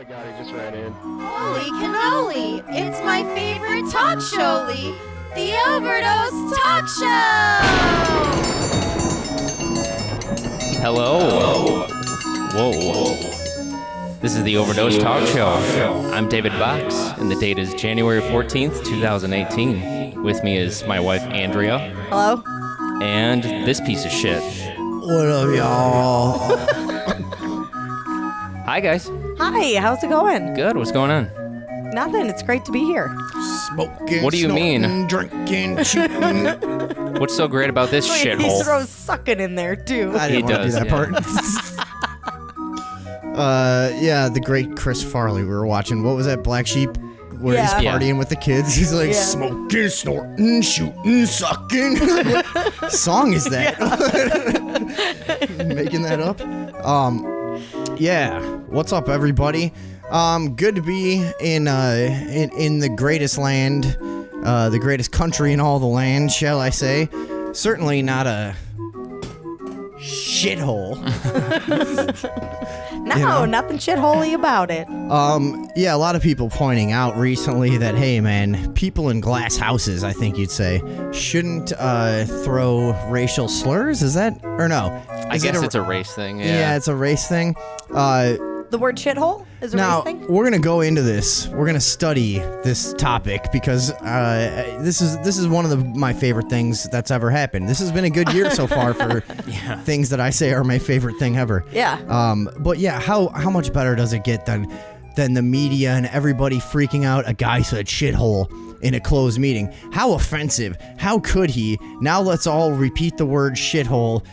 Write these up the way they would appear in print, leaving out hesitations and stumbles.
my god, he just ran in. Holy cannoli! It's my favorite talk show, Lee. The Overdose Talk Show! Hello. Whoa. This is the Overdose Talk Show. I'm David Box, and the date is January 14th, 2018. With me is my wife, Andrea. Hello? And this piece of shit. What up, y'all? Hi, guys. Hi, how's it going? Good. What's going on? Nothing, it's great to be here. Smoking, What do you snorting, mean? Drinking, shooting. What's so great about this He shithole? throws sucking in there, too. I didn't He want to do does, that part. Yeah, the great Chris Farley we were watching. What was that, Black Sheep? Where he's Yeah. partying with the kids. He's like, Yeah. smoking, snorting, shooting, sucking. What song is that? Making that up? Yeah. What's up, everybody? Good to be in the greatest land, the greatest country in all the land, shall I say? Certainly not a shithole. No, You know? nothing shitholy about it. Yeah, a lot of people pointing out recently that, hey, man, people in glass houses, I think you'd say, shouldn't throw racial slurs. Is that, or no? I guess it's a race thing. Yeah, it's a race thing. The word shithole is a Now, race thing? we're going to go into this. We're going to study this topic because this is one of my favorite things that's ever happened. This has been a good year so far for things that I say are my favorite thing ever. Yeah. But yeah, how much better does it get than the media and everybody freaking out a guy said shithole in a closed meeting? How offensive. How could he? Now let's all repeat the word shithole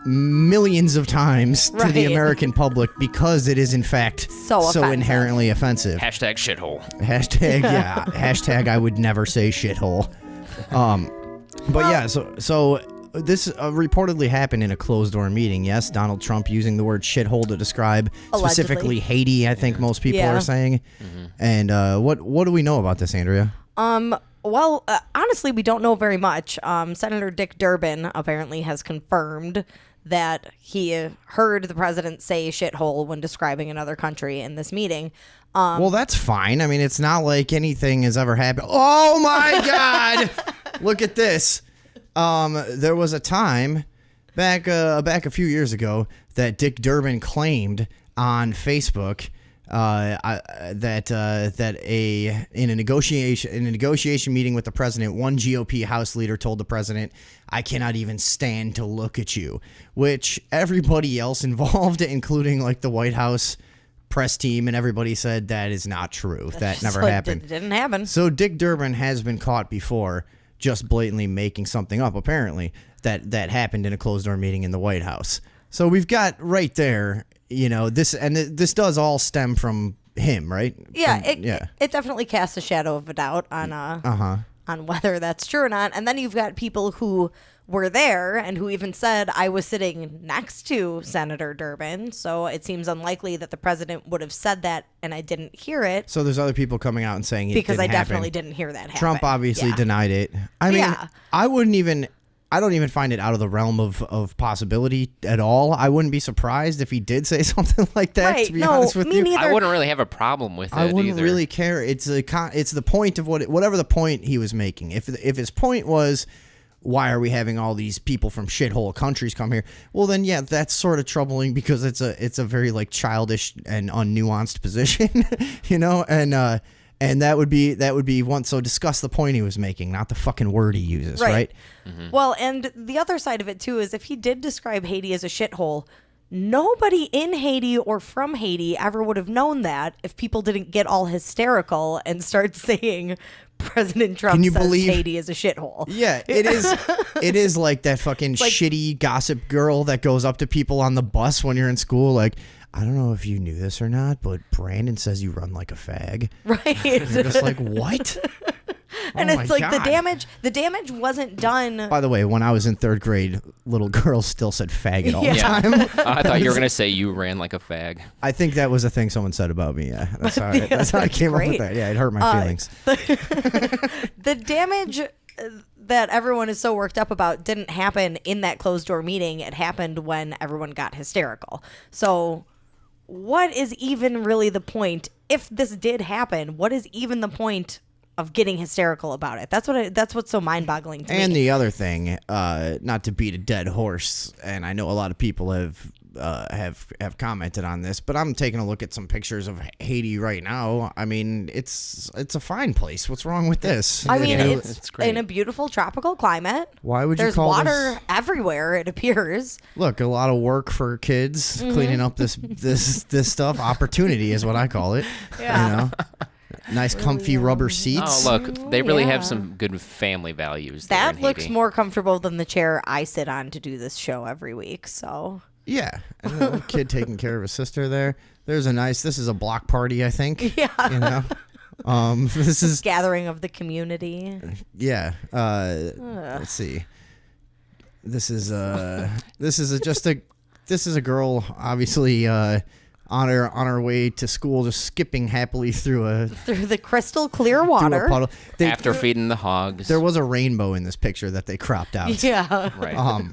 millions of times to the Right. American public because it is in fact So offensive. inherently offensive. Hashtag shithole. Hashtag, yeah. Hashtag I would never say shithole. But yeah, so this reportedly happened in a closed-door meeting. Yes, Donald Trump using the word shithole to describe specifically Haiti, I think most people Yeah. are saying. And what do we know about this, Andrea? Well, honestly, we don't know very much. Senator Dick Durbin apparently has confirmed that he heard the president say shithole when describing another country in this meeting. Well, that's fine. I mean, it's not like anything has ever happened. Oh, my God! Look at this. There was a time back a few years ago that Dick Durbin claimed on Facebook that in a negotiation meeting with the president, one GOP House leader told the president, "I cannot even stand to look at you," which everybody else involved, including like the White House press team and everybody, said that is not true. That never So happened. It didn't happen. So Dick Durbin has been caught before just blatantly making something up, apparently, that happened in a closed-door meeting in the White House. So we've got right there, this does all stem from him, right? Yeah, From- it definitely casts a shadow of a doubt on on whether that's true or not. And then you've got people who were there and who even said, I was sitting next to Senator Durbin, so it seems unlikely that the president would have said that and I didn't hear it. So there's other people coming out and saying it Because I didn't happen. definitely didn't hear that happen. Trump obviously Yeah. denied it. I mean, Yeah. I don't even find it out of the realm of possibility at all. I wouldn't be surprised if he did say something like that, Right, to be no, honest with me you. neither. I wouldn't really have a problem with it I wouldn't either. really care. It's the point of whatever the point he was making. If his point was, why are we having all these people from shithole countries come here? Well, then yeah, that's sort of troubling because it's a very like childish and unnuanced position, and that would be one. So discuss the point he was making, not the fucking word he uses, right? Well, and the other side of it, too, is if he did describe Haiti as a shithole, nobody in Haiti or from Haiti ever would have known that if people didn't get all hysterical and start saying President Trump Can you says believe- Haiti is a shithole. Yeah, it is. It is like that fucking like- shitty gossip girl that goes up to people on the bus when you're in school, like, I don't know if you knew this or not, but Brandon says you run like a fag. Right. You're just like, what? And Oh it's my like the God. damage wasn't done. By the way, when I was in third grade, little girls still said faggot all the Yeah. time. I thought you were going to say you ran like a fag. I think that was a thing someone said about me. Yeah, that's how I came up with great. that. Yeah, it hurt my feelings. The damage that everyone is so worked up about didn't happen in that closed door meeting. It happened when everyone got hysterical. So what is even really the point if this did happen, what is even the point of getting hysterical about it? That's what's so mind-boggling to me. And the other thing, not to beat a dead horse, and I know a lot of people have commented on this, but I'm taking a look at some pictures of Haiti right now. I mean, it's a fine place. What's wrong with this? I mean, it's great. in a beautiful tropical climate. Why would you There's call water this? everywhere, it appears. Look, a lot of work for kids cleaning up this stuff. Opportunity is what I call it. Yeah. You know? Nice comfy rubber seats. Oh, look, they really yeah. have some good family values there That in looks Haiti. more comfortable than the chair I sit on to do this show every week. So Yeah. And a little kid taking care of his sister there. This is a block party, I think. yeah, You know? This is gathering of the community. yeah. Let's see. This is a girl obviously on her way to school, just skipping happily through Through the crystal clear a water. puddle. After feeding the hogs. There was a rainbow in this picture that they cropped out. Yeah. Right.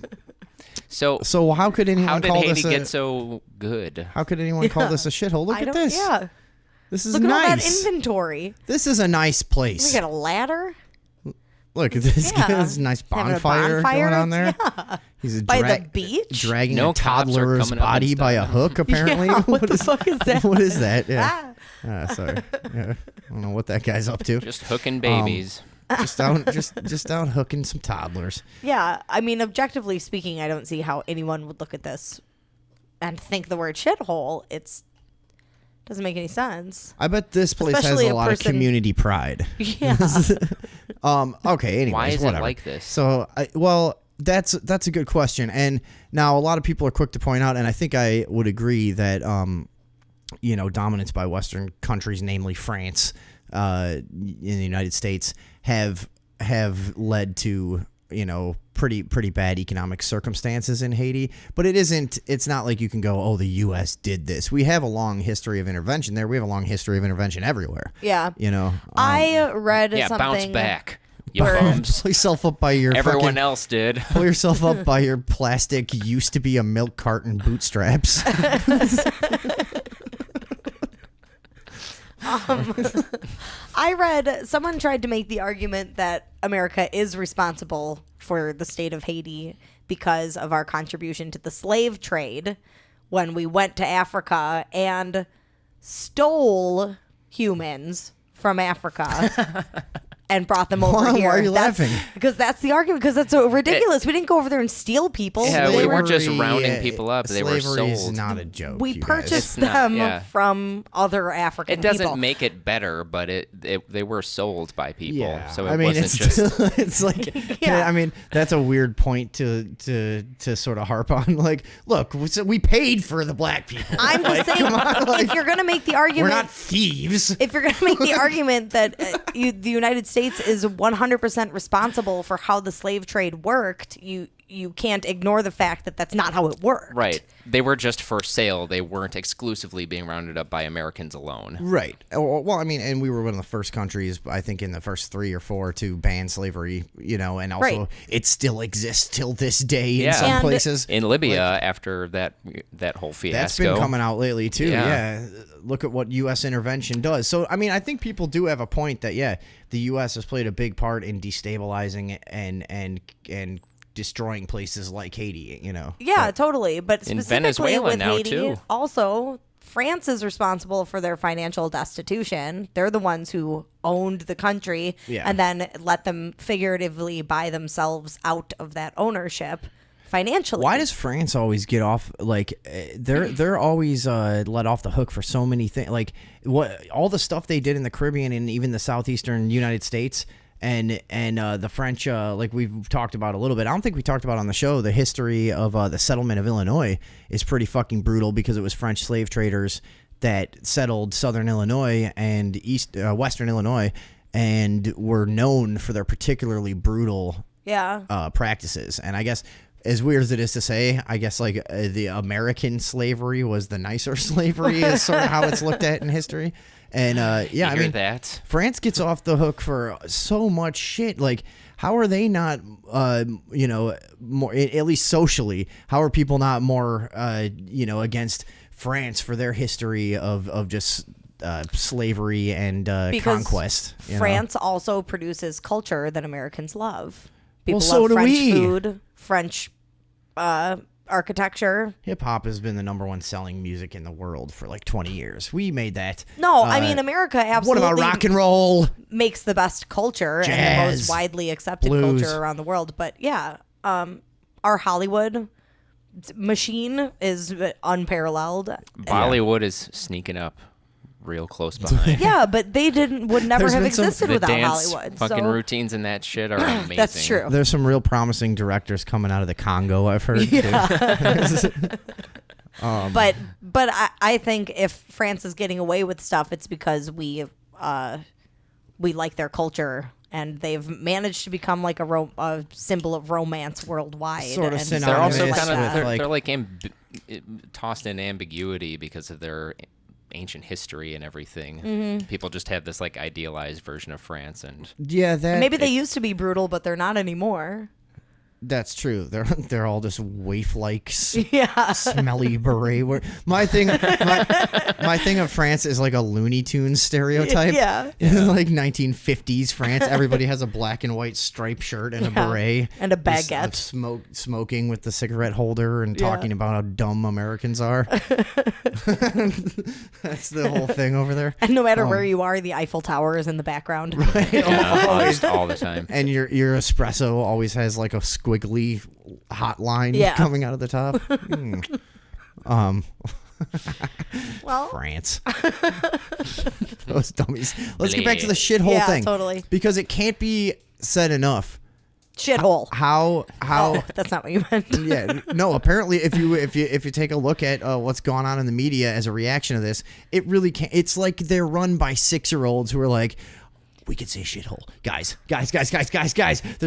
So how could anyone how did call Haiti this get so good? How could anyone call this a shithole? Look I at don't- this. Yeah. This is Look at all that nice. inventory. This is a nice place. We got a ladder Look at this. Yeah. This nice Having a bonfire going on there. Yeah. He's By the beach? dragging No a cops are toddler's coming up and body by a stopping him. hook. Apparently, Yeah, what the fuck is that? What is that? Yeah. Ah. Sorry. Yeah. I don't know what that guy's up to. Just hooking babies. Just out hooking some toddlers. Yeah, I mean, objectively speaking, I don't see how anyone would look at this and think the word shithole. Doesn't make any sense. I bet this place Especially has a a lot of person- community pride. Yeah. Okay. Anyways, Why is it whatever. like this? So, that's a good question. And now a lot of people are quick to point out, and I think I would agree that, dominance by Western countries, namely France, in the United States, have led to pretty bad economic circumstances in Haiti. But it's not like you can go, oh, the U.S. did this. We have a long history of intervention there. We have a long history of intervention everywhere. Yeah. I I read Yeah, something. bounce back. You where- bums. pull yourself up by your Everyone fucking- else did. Pull yourself up by your plastic used to be a milk carton bootstraps. I read someone tried to make the argument that America is responsible for the state of Haiti because of our contribution to the slave trade when we went to Africa and stole humans from Africa and brought them over Why here. are you laughing? Because that's the argument. Because that's so ridiculous. We didn't go over there and steal people. Yeah, we They weren't just Slavery, rounding people up. They were slavery is sold. not a joke. We you guys. purchased It's not, them yeah. from other African It doesn't people. make it better, but they were sold by people. Yeah, So it I mean, wasn't it's just. it's like, Yeah. I mean, that's a weird point to sort of harp on. Like, look, we paid for the black people. I'm just saying, if you're going to make the We're argument, not thieves. if you're going to make the argument that the United States is 100% responsible for how the slave trade worked, you can't ignore the fact that that's not how it worked. Right. They were just for sale. They weren't exclusively being rounded up by Americans alone. Right. Well, I mean, and we were one of the first countries, I think, in the first 3 or 4 to ban slavery, and also Right. it still exists till this day in Yeah. some And- places. In Libya, after that whole fiasco. That's been coming out lately too. Yeah. Yeah. Look at what U.S. intervention does. So, I mean, I think people do have a point that, yeah, the U.S. has played a big part in destabilizing and destroying places like Haiti, Yeah, totally. But In specifically Venezuela with now, Haiti, too. also, France is responsible for their financial destitution. They're the ones who owned the country Yeah. and then let them figuratively buy themselves out of that ownership financially. Why does France always get off they're always let off the hook for so many things? Like what all the stuff they did in the Caribbean and even the southeastern United States and the French, like we've talked about a little bit. I don't think we talked about on the show the history of the settlement of Illinois is pretty fucking brutal because it was French slave traders that settled southern Illinois and western Illinois and were known for their particularly brutal Yeah. practices. And I guess as weird as it is to say, I guess like the American slavery was the nicer slavery is sort of how it's looked at in history. And yeah, I hear mean, that? France gets off the hook for so much shit. Like, how are they not, more, at least socially, how are people not more, against France for their history of just slavery and because conquest. France also produces culture that Americans love. People so love do French we. food, French architecture. Hip hop has been the #1 selling music in the world for like 20 years. We made that. No, I mean America absolutely. What about rock and roll? Makes the best culture and the Jazz, most widely accepted blues. culture around the world. But yeah, our Hollywood machine is unparalleled. Bollywood is sneaking up real close behind. Yeah, but they would never There's have been some- existed The without dance Hollywood. fucking so routines and that shit are amazing. that's true. There's some real promising directors coming out of the Congo, I've heard. Too. But I think if France is getting away with stuff, it's because we like their culture. And they've managed to become like a symbol of romance worldward. Sort of and They're also synonymous kind of with, they're like tossed in ambiguity because of their ancient history and everything. Mm-hmm. People just have this like idealized version of France, and Yeah, that maybe they used to be brutal, but they're not anymore. That's true. They're all just waif-like, Yeah. smelly beret. My thing of France is like a Looney Tunes stereotype. Yeah. Like 1950s France. Everybody has a black and white striped shirt and a beret And a Just, baguette. smoking with the cigarette holder and talking about how dumb Americans are. That's the whole thing over there. And no matter where you are, the Eiffel Tower is in the background. always all the time. And your espresso always has like a squiggly hot line coming out of the top. Well, France. Those dummies. Let's get back to the shithole thing. Totally. Because it can't be said enough. Shithole. How Oh, that's not what you meant. yeah, no, apparently if you take a look at what's going on in the media as a reaction to this, it really can't. It's like they're run by 6-year-olds who are like, we could say shithole. Guys. There's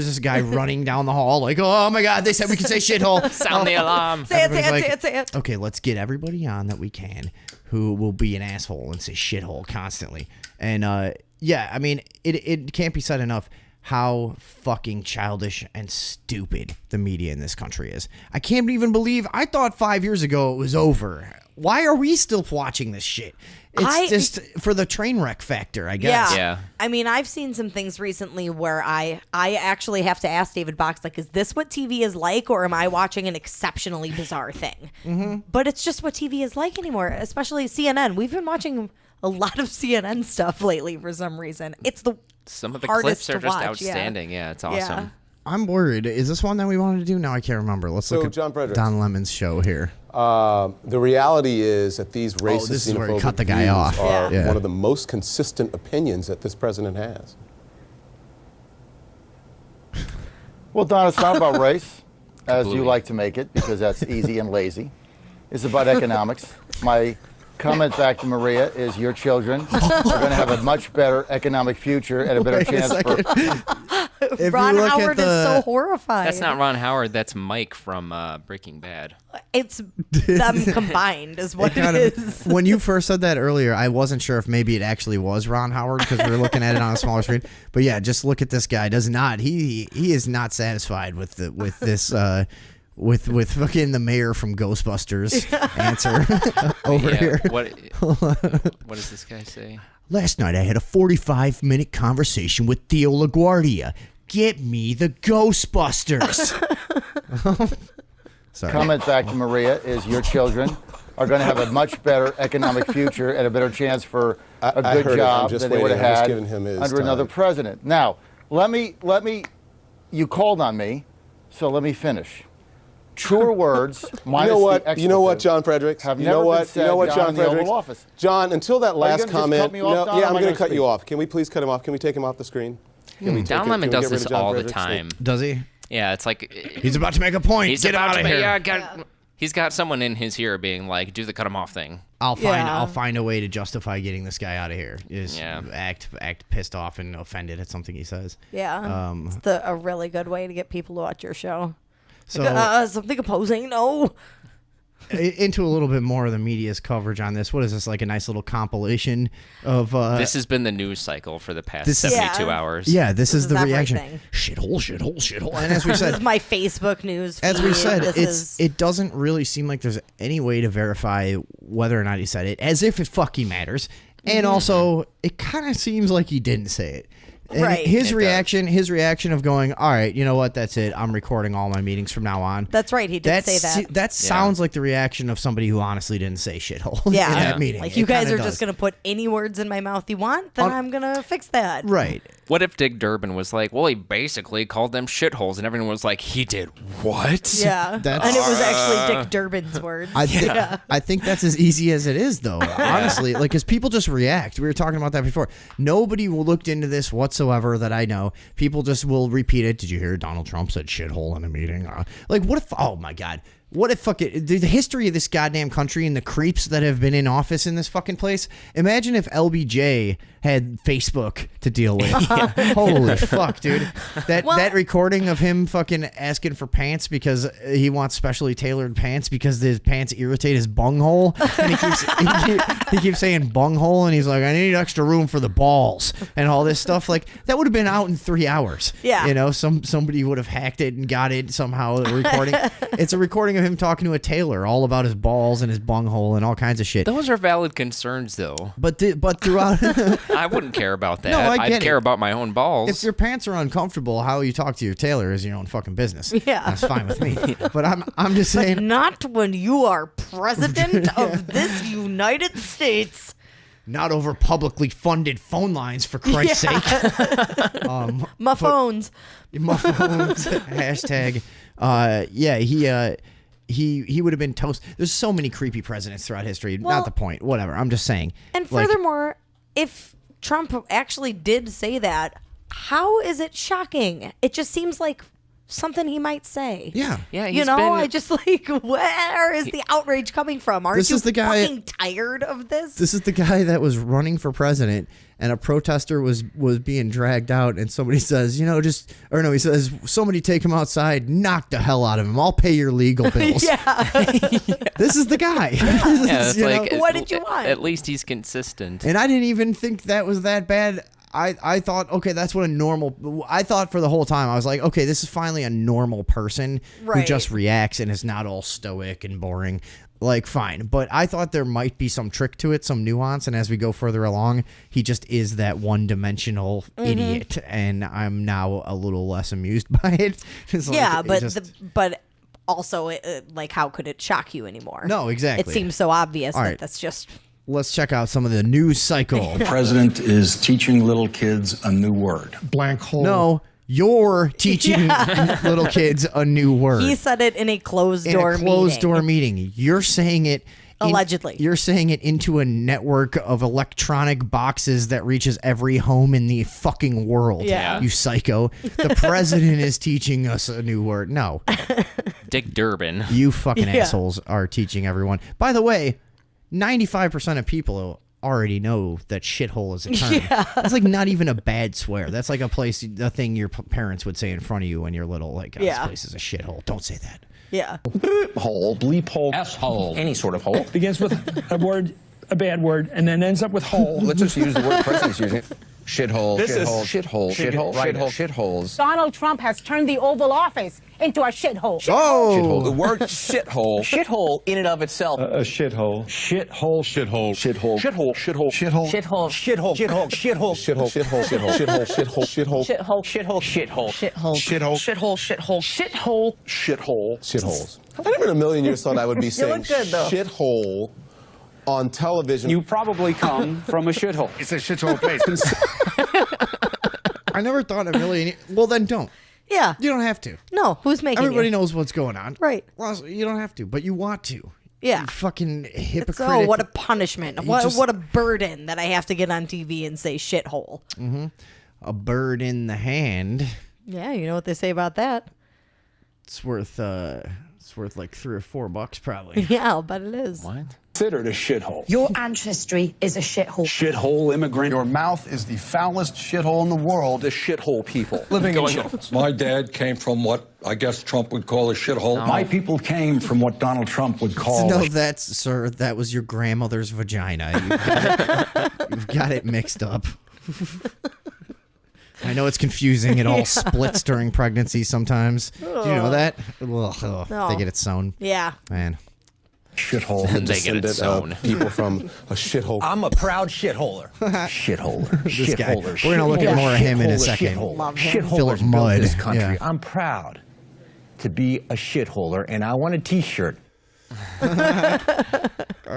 this guy running down the hall like, oh my God, they said we could say shithole. Sound the alarm. Say Everybody's it, say it. Okay, let's get everybody on that we can who will be an asshole and say shithole constantly. And yeah, I mean, it can't be said enough how fucking childish and stupid the media in this country is. I can't even believe, I thought 5 years ago it was over. Why are we still watching this shit? It's just for the train wreck factor, I guess. Yeah. I mean, I've seen some things recently where I actually have to ask David Box, like, is this what TV is like, or am I watching an exceptionally bizarre thing? Mm-hmm. But it's just what TV is like anymore, especially CNN. We've been watching a lot of CNN stuff lately for some reason. It's Some of the hardest clips are to just watch, outstanding. Yeah, it's awesome. Yeah. I'm worried. Is this one that we wanted to do? Now I can't remember. Let's look at John Fredericks. Don Lemon's show here. The reality is that these racist, this is where he xenophobic cut the guy views off. are Yeah. one of the most consistent opinions that this president has. Well, Don, it's not about race, as you Completely. like to make it, because that's easy and lazy. It's about economics. My comment back to Maria is your children are going to have a much better economic future and a better Wait a chance for... If Ron you look at Howard is so horrified. That's not Ron Howard. That's Mike from Breaking Bad. It's them combined is what kind it of, is. when you first said that earlier, I wasn't sure if maybe it actually was Ron Howard because we were looking at it on a smaller screen. But yeah, just look at this guy. Does not he is not satisfied with this with fucking the mayor from Ghostbusters answer over here. What does this guy say? Last night I had a 45-minute conversation with Theo LaGuardia. Get me the Ghostbusters. Sorry. Comment back to Maria is your children are going to have a much better economic future and a better chance for a I good heard it. I'm job just than they would have waiting. I'm just had giving him his under another time. president. Now, let me, you called on me, so let me finish. Truer words, minus You know what, the John Fredericks? have You never know been what? said You know what, down John in the Oval Fredericks? Office. John, until that last gonna just comment, cut me off, Don, or yeah, am I'm I going to gonna cut you speak? off. Can we please cut him off? Can we take him off the screen? Don Lemon does this all the Fredericks? time. Does he? Yeah, it's like He's about to make a point. he's Get him about out to of be- here. yeah, he's got someone in his ear being like, "Do the cut him off thing." I'll Yeah. find a way to justify getting this guy out of here. Is Yeah. act pissed off and offended at something he says. Yeah. It's a really good way to get people to watch your show. So Something opposing? No. into a little bit more of the media's coverage on this. What is this, like a nice little compilation of This has been the news cycle for the past this is- 72 Yeah. hours. yeah, this is is the reaction. everything. Shithole. And as we This is said, my Facebook news feed. as we said, This it doesn't really seem like there's any way to verify whether or not he said it, as if it fucking matters. And also, it kind of seems like he didn't say it. And Right. his It reaction of going, all right, you know what, that's it. I'm recording all my meetings from now on. That's right. He did say that. That sounds like the reaction of somebody who honestly didn't say shithole Yeah. in that meeting. Like, It you guys kinda are does. just going to put any words in my mouth you want, then I'm going to fix that. Right. What if Dick Durbin was like, well, he basically called them shitholes, and everyone was like, he did what? Yeah. That's- And it was actually Dick Durbin's words. I think that's as easy as it is, though. Honestly, like, because people just react. We were talking about that before. Nobody looked into this whatsoever that I know. People just will repeat it. Did you hear Donald Trump said shithole in a meeting? Like, what if? Oh my God. What if fucking the history of this goddamn country and the creeps that have been in office in this fucking place? Imagine if LBJ had Facebook to deal with. Holy fuck, dude! That recording of him fucking asking for pants because he wants specially tailored pants because his pants irritate his bunghole, and he keeps saying bunghole, and he's like, I need extra room for the balls and all this stuff. Like, that would have been out in 3 hours. Yeah. You know, somebody would have hacked it and got it somehow. The recording. It's a recording of him talking to a tailor all about his balls and his bunghole and all kinds of shit. Those are valid concerns, though. But throughout, I wouldn't care about that. No, I I'd get care it. about my own balls. if your pants are uncomfortable, how you talk to your tailor is your own fucking business. Yeah. That's fine with me. But I'm just saying, Not when you are president of this United States. not over publicly funded phone lines, for Christ's sake. My phones. My phones, hashtag. He would have been toast. There's so many creepy presidents throughout history. Well- Not the point. Whatever. I'm just saying. And Like, furthermore, if Trump actually did say that, how is it shocking? It just seems like something he might say. yeah. yeah, You he's know, been, I just like, where is the outrage coming from? Aren't This you is the guy- fucking tired of this? This is the guy that was running for president, and a protester was being dragged out, and somebody says, he says, somebody take him outside, knock the hell out of him. I'll pay your legal bills. This is the guy. yeah, it's You know? like, What did you want? At least he's consistent. And I didn't even think that was that bad. I thought, okay, that's what a normal. I thought for the whole time, I was like, okay, this is finally a normal person who Right. just reacts and is not all stoic and boring. Like, fine. But I thought there might be some trick to it, some nuance. And as we go further along, he just is that one-dimensional idiot. And I'm now a little less amused by it. It's like, yeah, it but just- but also, like, how could it shock you anymore? No, exactly. It seems so obvious All that right. that's just. Let's check out some of the news cycle. President is teaching little kids a new word. Blank hole. No, you're teaching little kids a new word. He said it in a closed in door a closed meeting. door meeting. You're saying it Allegedly. You're saying it into a network of electronic boxes that reaches every home in the fucking world. Yeah. You psycho. The president is teaching us a new word. No. Dick Durbin. You fucking Yeah. assholes are teaching everyone. By the way, 95% of people already know that shithole is a term. Yeah. That's like not even a bad swear. That's like a thing your parents would say in front of you when you're little. Like, oh, Yeah. this place is a shithole. Don't say that. Yeah. Hole, bleep hole, Asshole. any sort of hole. Begins with a word, a bad word, and then ends up with hole. Let's just use the word the president's using. Shithole. This is shithole, shithole, shitholes. Donald Trump has turned the Oval Office into a shithole. Shithole. The word shithole in and of itself. A shithole. Shithole, shithole, shithole, shithole, shithole, Shithole. shithole, shithole, shithole, shithole, shithole, shithole, shithole, shithole, shithole, shithole, shithole, shithole, shithole, shithole, shithole, Shitholes. I never in a million years thought I would be saying look good, though. shithole on television. You probably come from a shithole. It's a shithole place. I never thought a million. Well, then don't. Yeah. You don't have to. No, who's making Everybody you? knows what's going on. Right. Well, you don't have to, but you want to. Yeah. You fucking hypocrite. So what a punishment. You What, just- what a burden that I have to get on TV and say shithole. A bird in the hand. Yeah, you know what they say about that. It's worth like $3 or $4 probably. Yeah, I'll bet it is. What? Considered a shithole. Your ancestry is a shithole. Shithole immigrant. Your mouth is the foulest shithole in the world. the shithole people. living in shitholes. My dad came from what I guess Trump would call a shithole. My people came from what Donald Trump would call. No, sir, that was your grandmother's vagina. You've got it mixed up. I know it's confusing. It all splits during pregnancy sometimes. Do you know that? Ugh, No. They get it sewn. Yeah. Man. Shithole. They get it sewn. People from a shithole. I'm a proud shitholer. Shitholer. This guy. Shitholer. We're gonna look at more of him in a Shitholer, second. shitholer. Love him. Shitholers Phillip built Mudd, this country. yeah. I'm proud to be a shitholer, and I want a T-shirt. All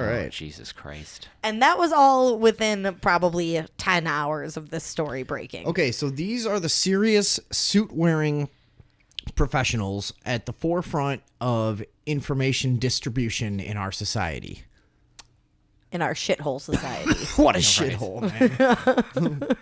right. Oh, Jesus Christ. And that was all within probably 10 hours of this story breaking. Okay, so these are the serious suit-wearing professionals at the forefront of information distribution in our society. In our shithole society. What a shithole, man.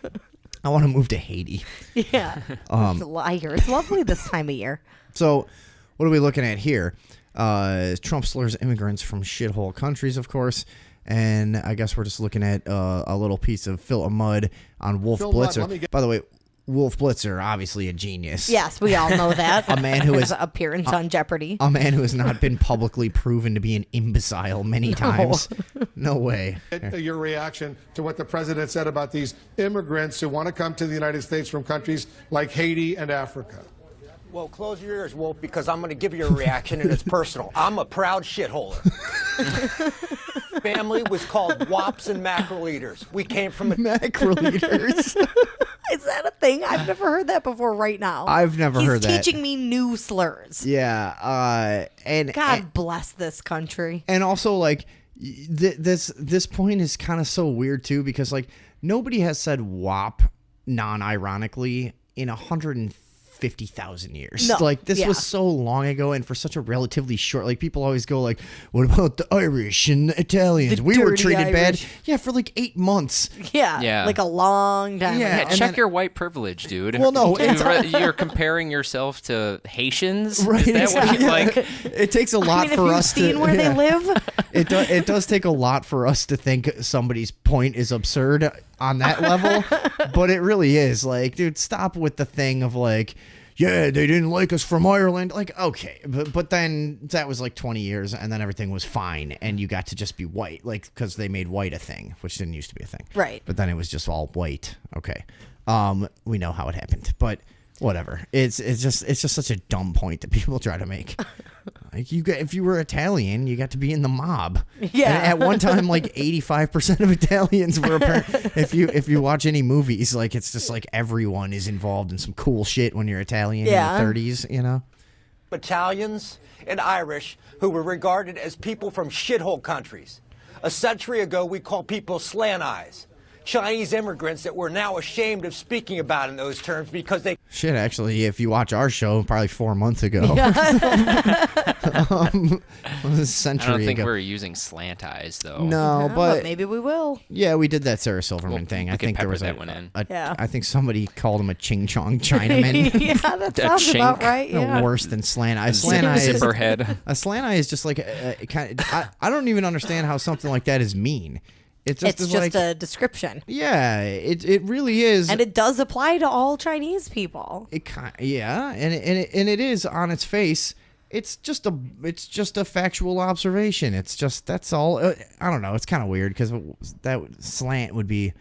I want to move to Haiti. Yeah. It's a lie here. It's lovely this time of year. So, what are we looking at here? Trump slurs immigrants from shithole countries, of course. And I guess we're just looking at a little piece of Phillip Mudd on Wolf Blitzer. By the way, Wolf Blitzer, obviously a genius. Yes, we all know that. A man who His is appearance on Jeopardy. a man who has not been publicly proven to be an imbecile many times. No way. Your reaction to what the president said about these immigrants who want to come to the United States from countries like Haiti and Africa. Well, close your ears, Wolf, because I'm going to give you a reaction, and it's personal. I'm a proud shitholer. Family was called wops and mackerel eaters. We came from a Mackerel eaters. Is that a thing? I've never heard that before right now. I've never heard that. He's teaching me new slurs. Yeah. And God bless this country. And also, like, this point is kind of so weird too, because like nobody has said WAP non-ironically in 150,000 years. No, Like this yeah. was so long ago, and for such a relatively short. Like people always go like, "What about the Irish and the Italians? The We were dirty treated bad." Irish. Yeah, for like 8 months. Yeah. Yeah. Like a long time. Yeah, ago. Yeah, check your white privilege, dude. Well, no, you're comparing yourself to Haitians. Right, Is that what you yeah. like? It takes a lot I mean, for have you us seen to. where yeah. they live? It does take a lot for us to think somebody's point is absurd on that level, but it really is. Like, dude, stop with the thing of like, yeah, they didn't like us from Ireland. Like, okay, but then that was like 20 years, and then everything was fine, and you got to just be white, like because they made white a thing, which didn't used to be a thing. Right. But then it was just all white. Okay, we know how it happened, but whatever. It's just such a dumb point that people try to make. Like if you were Italian, you got to be in the mob. Yeah. And at one time, like 85% of Italians were. If you watch any movies, like it's just like everyone is involved in some cool shit when you're Italian Yeah. in the 30s. You know. Italians and Irish who were regarded as people from shithole countries. A century ago, we called people slant eyes. Chinese immigrants that we're now ashamed of speaking about in those terms because they... Shit, actually, if you watch our show, probably 4 months ago. A century I don't think ago. we're using slant eyes though. No, Oh, but maybe we will. yeah, we did that Sarah Silverman thing. we I could think there pepper was that one in. Yeah. I think somebody called him a ching chong Chinaman. Yeah, that sounds about chink. right. No Yeah. worse than slant eye. Slant eye is Zipper head. a slant eye is just like a kind of. I don't even understand how something like that is mean. It's It's just just like a description. yeah, it really is. And it does apply to all Chinese people. Yeah, and it is on its face. It's just a factual observation. It's just that's all. I don't know. It's kind of weird because that slant would be,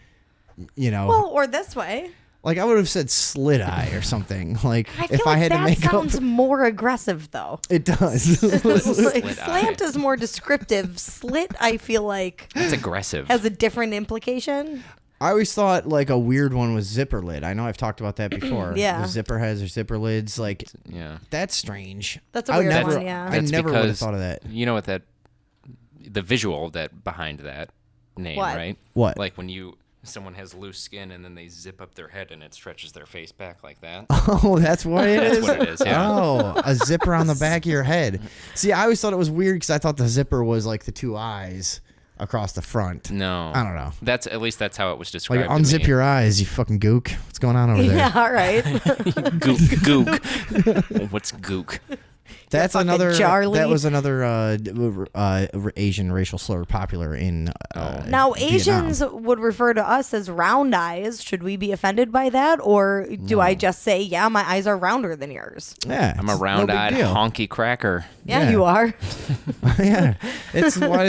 you know, Well, or this way. like I would have said slit eye or something. Like I feel if like I had that to make sounds up, more aggressive, though. it does. Like, Slit slant eye. is more descriptive. Slit, I feel like, It's aggressive. has a different implication. I always thought like a weird one was zipper lid. I know I've talked about that before. Yeah. The zipper heads or zipper lids. Like Yeah. that's strange. That's a I would weird never, one, yeah. I That's never would have because thought of that. You know what the visual that behind that name, What? right? What? Like when someone has loose skin and then they zip up their head and it stretches their face back like that. Oh, that's what it is? That's what it is, yeah. Oh, a zipper on the back of your head. See, I always thought it was weird because I thought the zipper was like the two eyes across the front. No. I don't know. That's at least that's how it was described. Like, unzip to me. your eyes, you fucking gook. What's going on over there? Yeah, all right. Gook. What's gook? That's fucking another. Charlie. That was another Asian racial slur popular in. Now, Vietnam. Asians would refer to us as round eyes. Should we be offended by that? Or do I just say, yeah, my eyes are rounder than yours? Yeah, I'm a it's no round-eyed big deal. honky cracker. Yeah, Yeah. you are. Yeah, it's why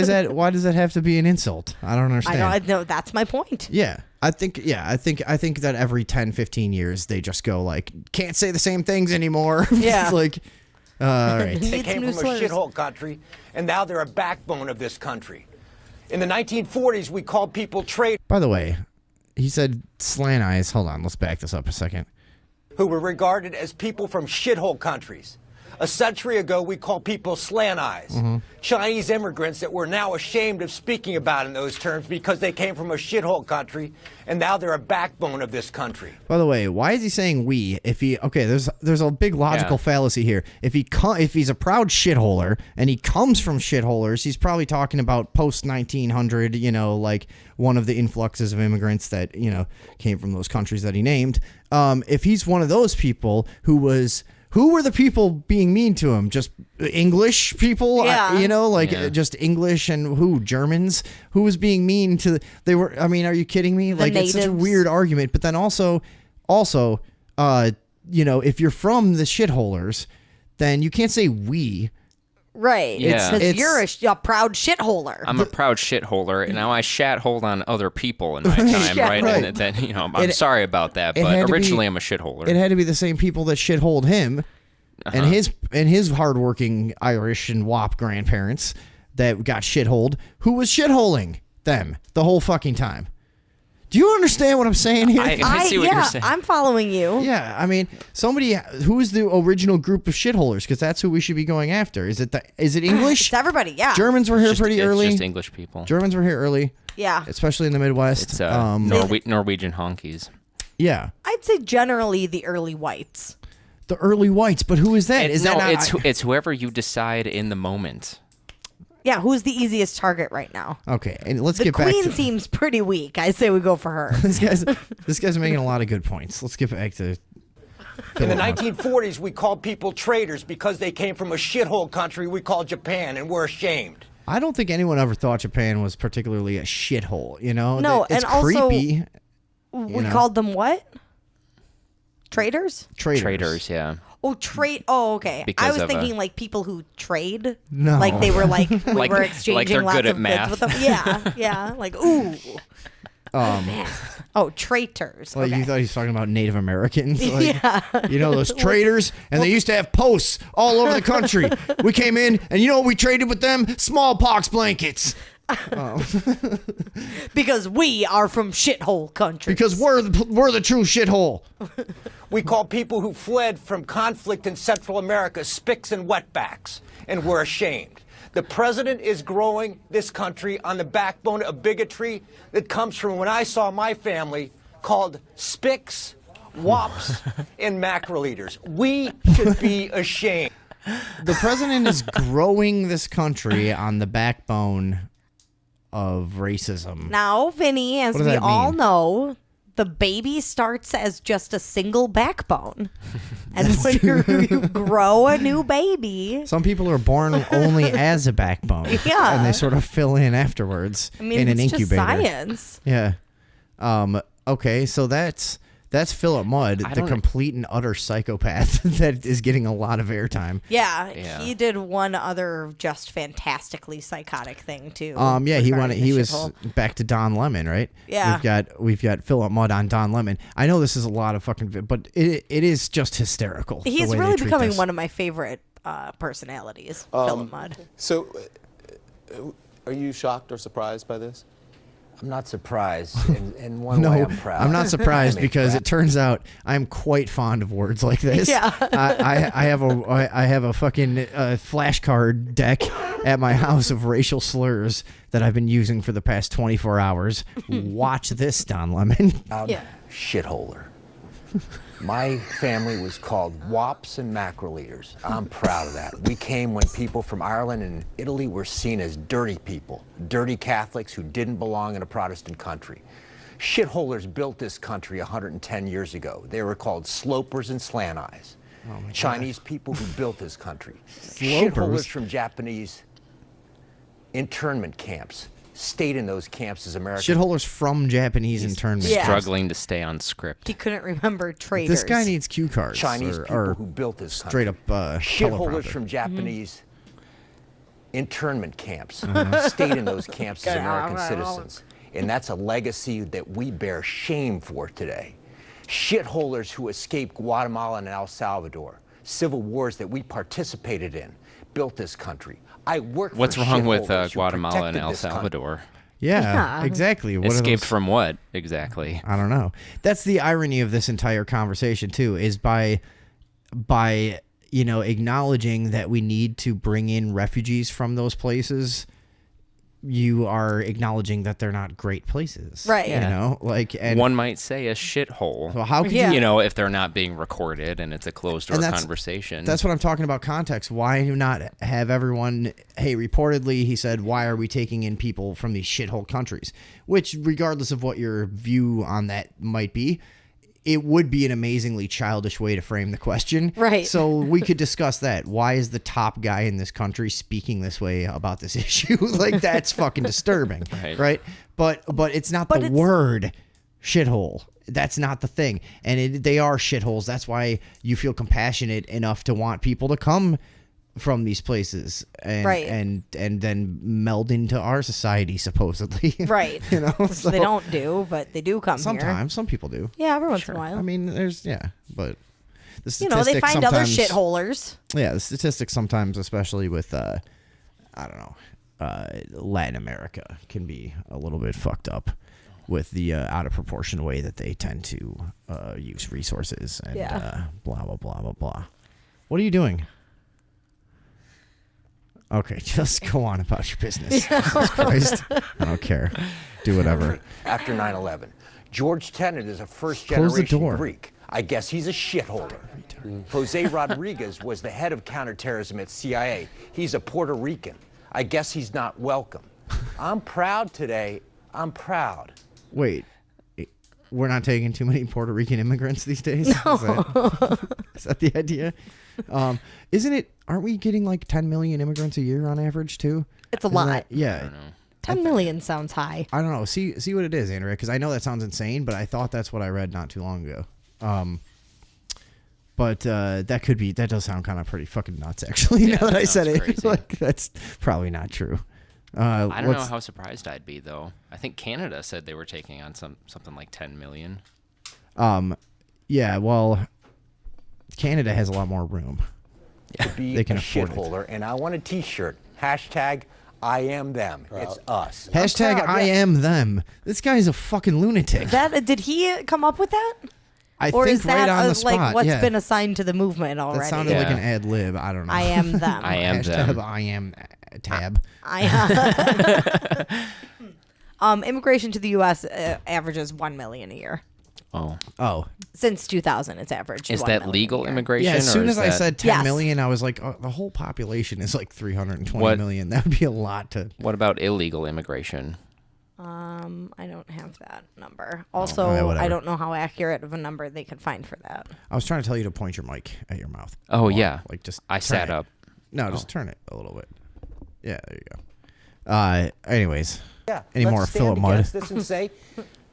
does that have to be an insult? I don't understand. I know. That's my point. Yeah. I think that every 10, 15 years they just go like, can't say the same things anymore. Yeah. It's like, All right. They Needs came new from slurs. a shithole country, and now they're a backbone of this country. In the 1940s, we called people traitors By the way, he said slant eyes. Hold on, let's back this up a second. who were regarded as people from shithole countries. A century ago, we called people slant eyes, Chinese immigrants that we're now ashamed of speaking about in those terms because they came from a shithole country, and now they're a backbone of this country. By the way, why is he saying we? If he there's a big logical fallacy here. If he's a proud shitholer and he comes from shitholers, he's probably talking about post 1900. Like one of the influxes of immigrants that came from those countries that he named. If he's one of those people who were the people being mean to him? Just English people, Yeah. just English and Germans? Who was being mean to? They were. I mean, are you kidding me? The It's such a natives. weird argument. But then also, if you're from the shitholers, then you can't say we. Right. Yeah. Because It's- you're a proud shitholer. I'm a proud shitholder, and now I shat-hold on other people in my time, right? right. And then, I'm sorry about that, it had but to originally be- I'm a shitholder. It had to be the same people that shitholed him, and his hardworking Irish and WAP grandparents that got shitholed. Who was shitholing them the whole fucking time? Do you understand what I'm saying here? I see what you're saying. I'm following you. Yeah, I mean, who is the original group of shitholers? Because that's who we should be going after. Is it English? It's everybody, yeah. Germans were here It's pretty early. just English people. Germans were here early, Yeah. especially in the Midwest. It's Norwegian honkies. Yeah, I'd say generally the early whites. the early whites. But who is that? Is that not? it's whoever you decide in the moment. Yeah, who's the easiest target right now? Okay, and let's The get back queen to seems pretty weak. I say we go for her. this guy's making a lot of good points. Let's get back to In the 1940s, we called people traitors because they came from a shithole country we call Japan, and we're ashamed. I don't think anyone ever thought Japan was particularly a shithole. No, it's and also- creepy. We called them what? Traitors? Traders, yeah. Oh, trade. Oh, okay. I Because was of thinking like people who trade. No. Like they were like we Like- were like exchanging they're lots good at of math. goods with them. Yeah, yeah. Like ooh. Man. Oh, traitors. Like Okay. you thought he was talking about Native Americans. Like, Yeah. those traders, and they used to have posts all over the country. We came in, and you know what we traded with them? Smallpox blankets. Because we are from shithole countries. Because we're the true shithole. We call people who fled from conflict in Central America spics and wetbacks, and we're ashamed. The president is growing this country on the backbone of bigotry that comes from when I saw my family called spics, wops, and mackerel eaters. We should be ashamed. The president is growing this country on the backbone of racism. Now, Vinny, as What does we that all mean? know, the baby starts as just a single backbone. And when you grow a new baby, Some people are born only as a backbone. Yeah. And they sort of fill in afterwards I mean, in an it's just incubator. science. Yeah. Okay, so that's Phillip Mudd, the don't- complete and utter psychopath that is getting a lot of airtime. Yeah, Yeah. he did one other just fantastically psychotic thing too. Yeah, he regarding he the was shithole. back to Don Lemon, right? Yeah. We've got Phillip Mudd on Don Lemon. I know this is a lot of fucking, but it is just hysterical. the He's way they really treat becoming this. one of my favorite personalities, Phillip Mudd. So, are you shocked or surprised by this? I'm not surprised. In one No, way, I'm proud. I'm not surprised I'm because proud. it turns out I'm quite fond of words like this. Yeah. I have a fucking flashcard deck at my house of racial slurs that I've been using for the past 24 hours. Watch this, Don Lemon. Yeah. Shitholer. My family was called wops and mackerel eaters. I'm proud of that. We came when people from Ireland and Italy were seen as dirty people, dirty Catholics who didn't belong in a Protestant country. Shitholers built this country 110 years ago. They were called slopers and slant eyes. Chinese people who built this country. Slopers? Shitholers from Japanese internment camps stayed in those camps as Americans. Shitholers from Japanese internment. Yeah. Struggling to stay on script. He couldn't remember traders. This guy needs cue cards. Chinese people or who built this country. straight up Shitholers teleprompter. from Japanese internment camps stayed in those camps as American citizens. And that's a legacy that we bear shame for today. Shitholers who escaped Guatemala and El Salvador civil wars that we participated in, built this country. I worked for What's wrong with shitholders who Guatemala and protected El this country. Salvador? Yeah, exactly. What are Escaped those- from what exactly? I don't know. That's the irony of this entire conversation too, is by acknowledging that we need to bring in refugees from those places, you are acknowledging that they're not great places. Right. Yeah. And one might say a shithole. Well, how could if they're not being recorded and it's a closed door conversation. That's what I'm talking about, context. Why not have everyone, hey, reportedly, he said, why are we taking in people from these shithole countries? Which, regardless of what your view on that might be, it would be an amazingly childish way to frame the question. Right. So we could discuss that. Why is the top guy in this country speaking this way about this issue? That's fucking disturbing. Right. But it's not the word shithole. That's not the thing. And they are shitholes. That's why you feel compassionate enough to want people to come from these places and then meld into our society, supposedly. Right. So they don't do, but they do come sometimes. Some people do. Yeah, every once in a while. I mean, but the statistics they find other sometimes- shitholers. Yeah, the statistics sometimes, especially with Latin America, can be a little bit fucked up with the out of proportion way that they tend to use resources and blah blah blah blah blah. What are you doing? Okay, just go on about your business. Jesus Christ. I don't care. Do whatever. After 9/11, George Tenet is a Close the first-generation door. Greek. I guess he's a shitholder. Jose Rodriguez was the head of counterterrorism at CIA. He's a Puerto Rican. I guess he's not welcome. I'm proud today. I'm proud. Wait, we're not taking too many Puerto Rican immigrants these days? No. Is that the idea? Isn't it? Aren't we getting like 10 million immigrants a year on average too? It's a Isn't lot. that- yeah. 10 million sounds high. I don't know. See what it is, Andrea, because I know that sounds insane, but I thought that's what I read not too long ago. But that does sound kind of pretty fucking nuts, actually. Yeah, now that I that said sounds it, crazy. that's probably not true. I don't know how surprised I'd be though. I think Canada said they were taking on something like 10 million. Yeah. Well, Canada has a lot more room. To be They can a afford it. shitholder, and I want a T-shirt. Hashtag I am them. It's us. Hashtag I'm proud, I yeah. am them. This guy's a fucking lunatic. Did he come up with that? I Or think is that right on the like spot. what's yeah. been assigned to the movement already? That sounded like an ad lib. I don't know. I am them. I am Hashtag them. I am tab. Immigration to the U.S. Averages 1 million a year. Oh. Since 2000, it's averaged. Is 1 that million legal a year. immigration? Yeah, as or soon is as I that- said 10 million, I was like, oh, the whole population is like 320 million. That would be a lot to. What about illegal immigration? I don't have that number. Also, whatever. I don't know how accurate of a number they could find for that. I was trying to tell you to point your mic at your mouth. Oh, More. yeah. Like just. I turn sat it. up. No, just turn it a little bit. Yeah, there you go. Anyways. Yeah, Any let's more stand Phillip Mudd? against this and say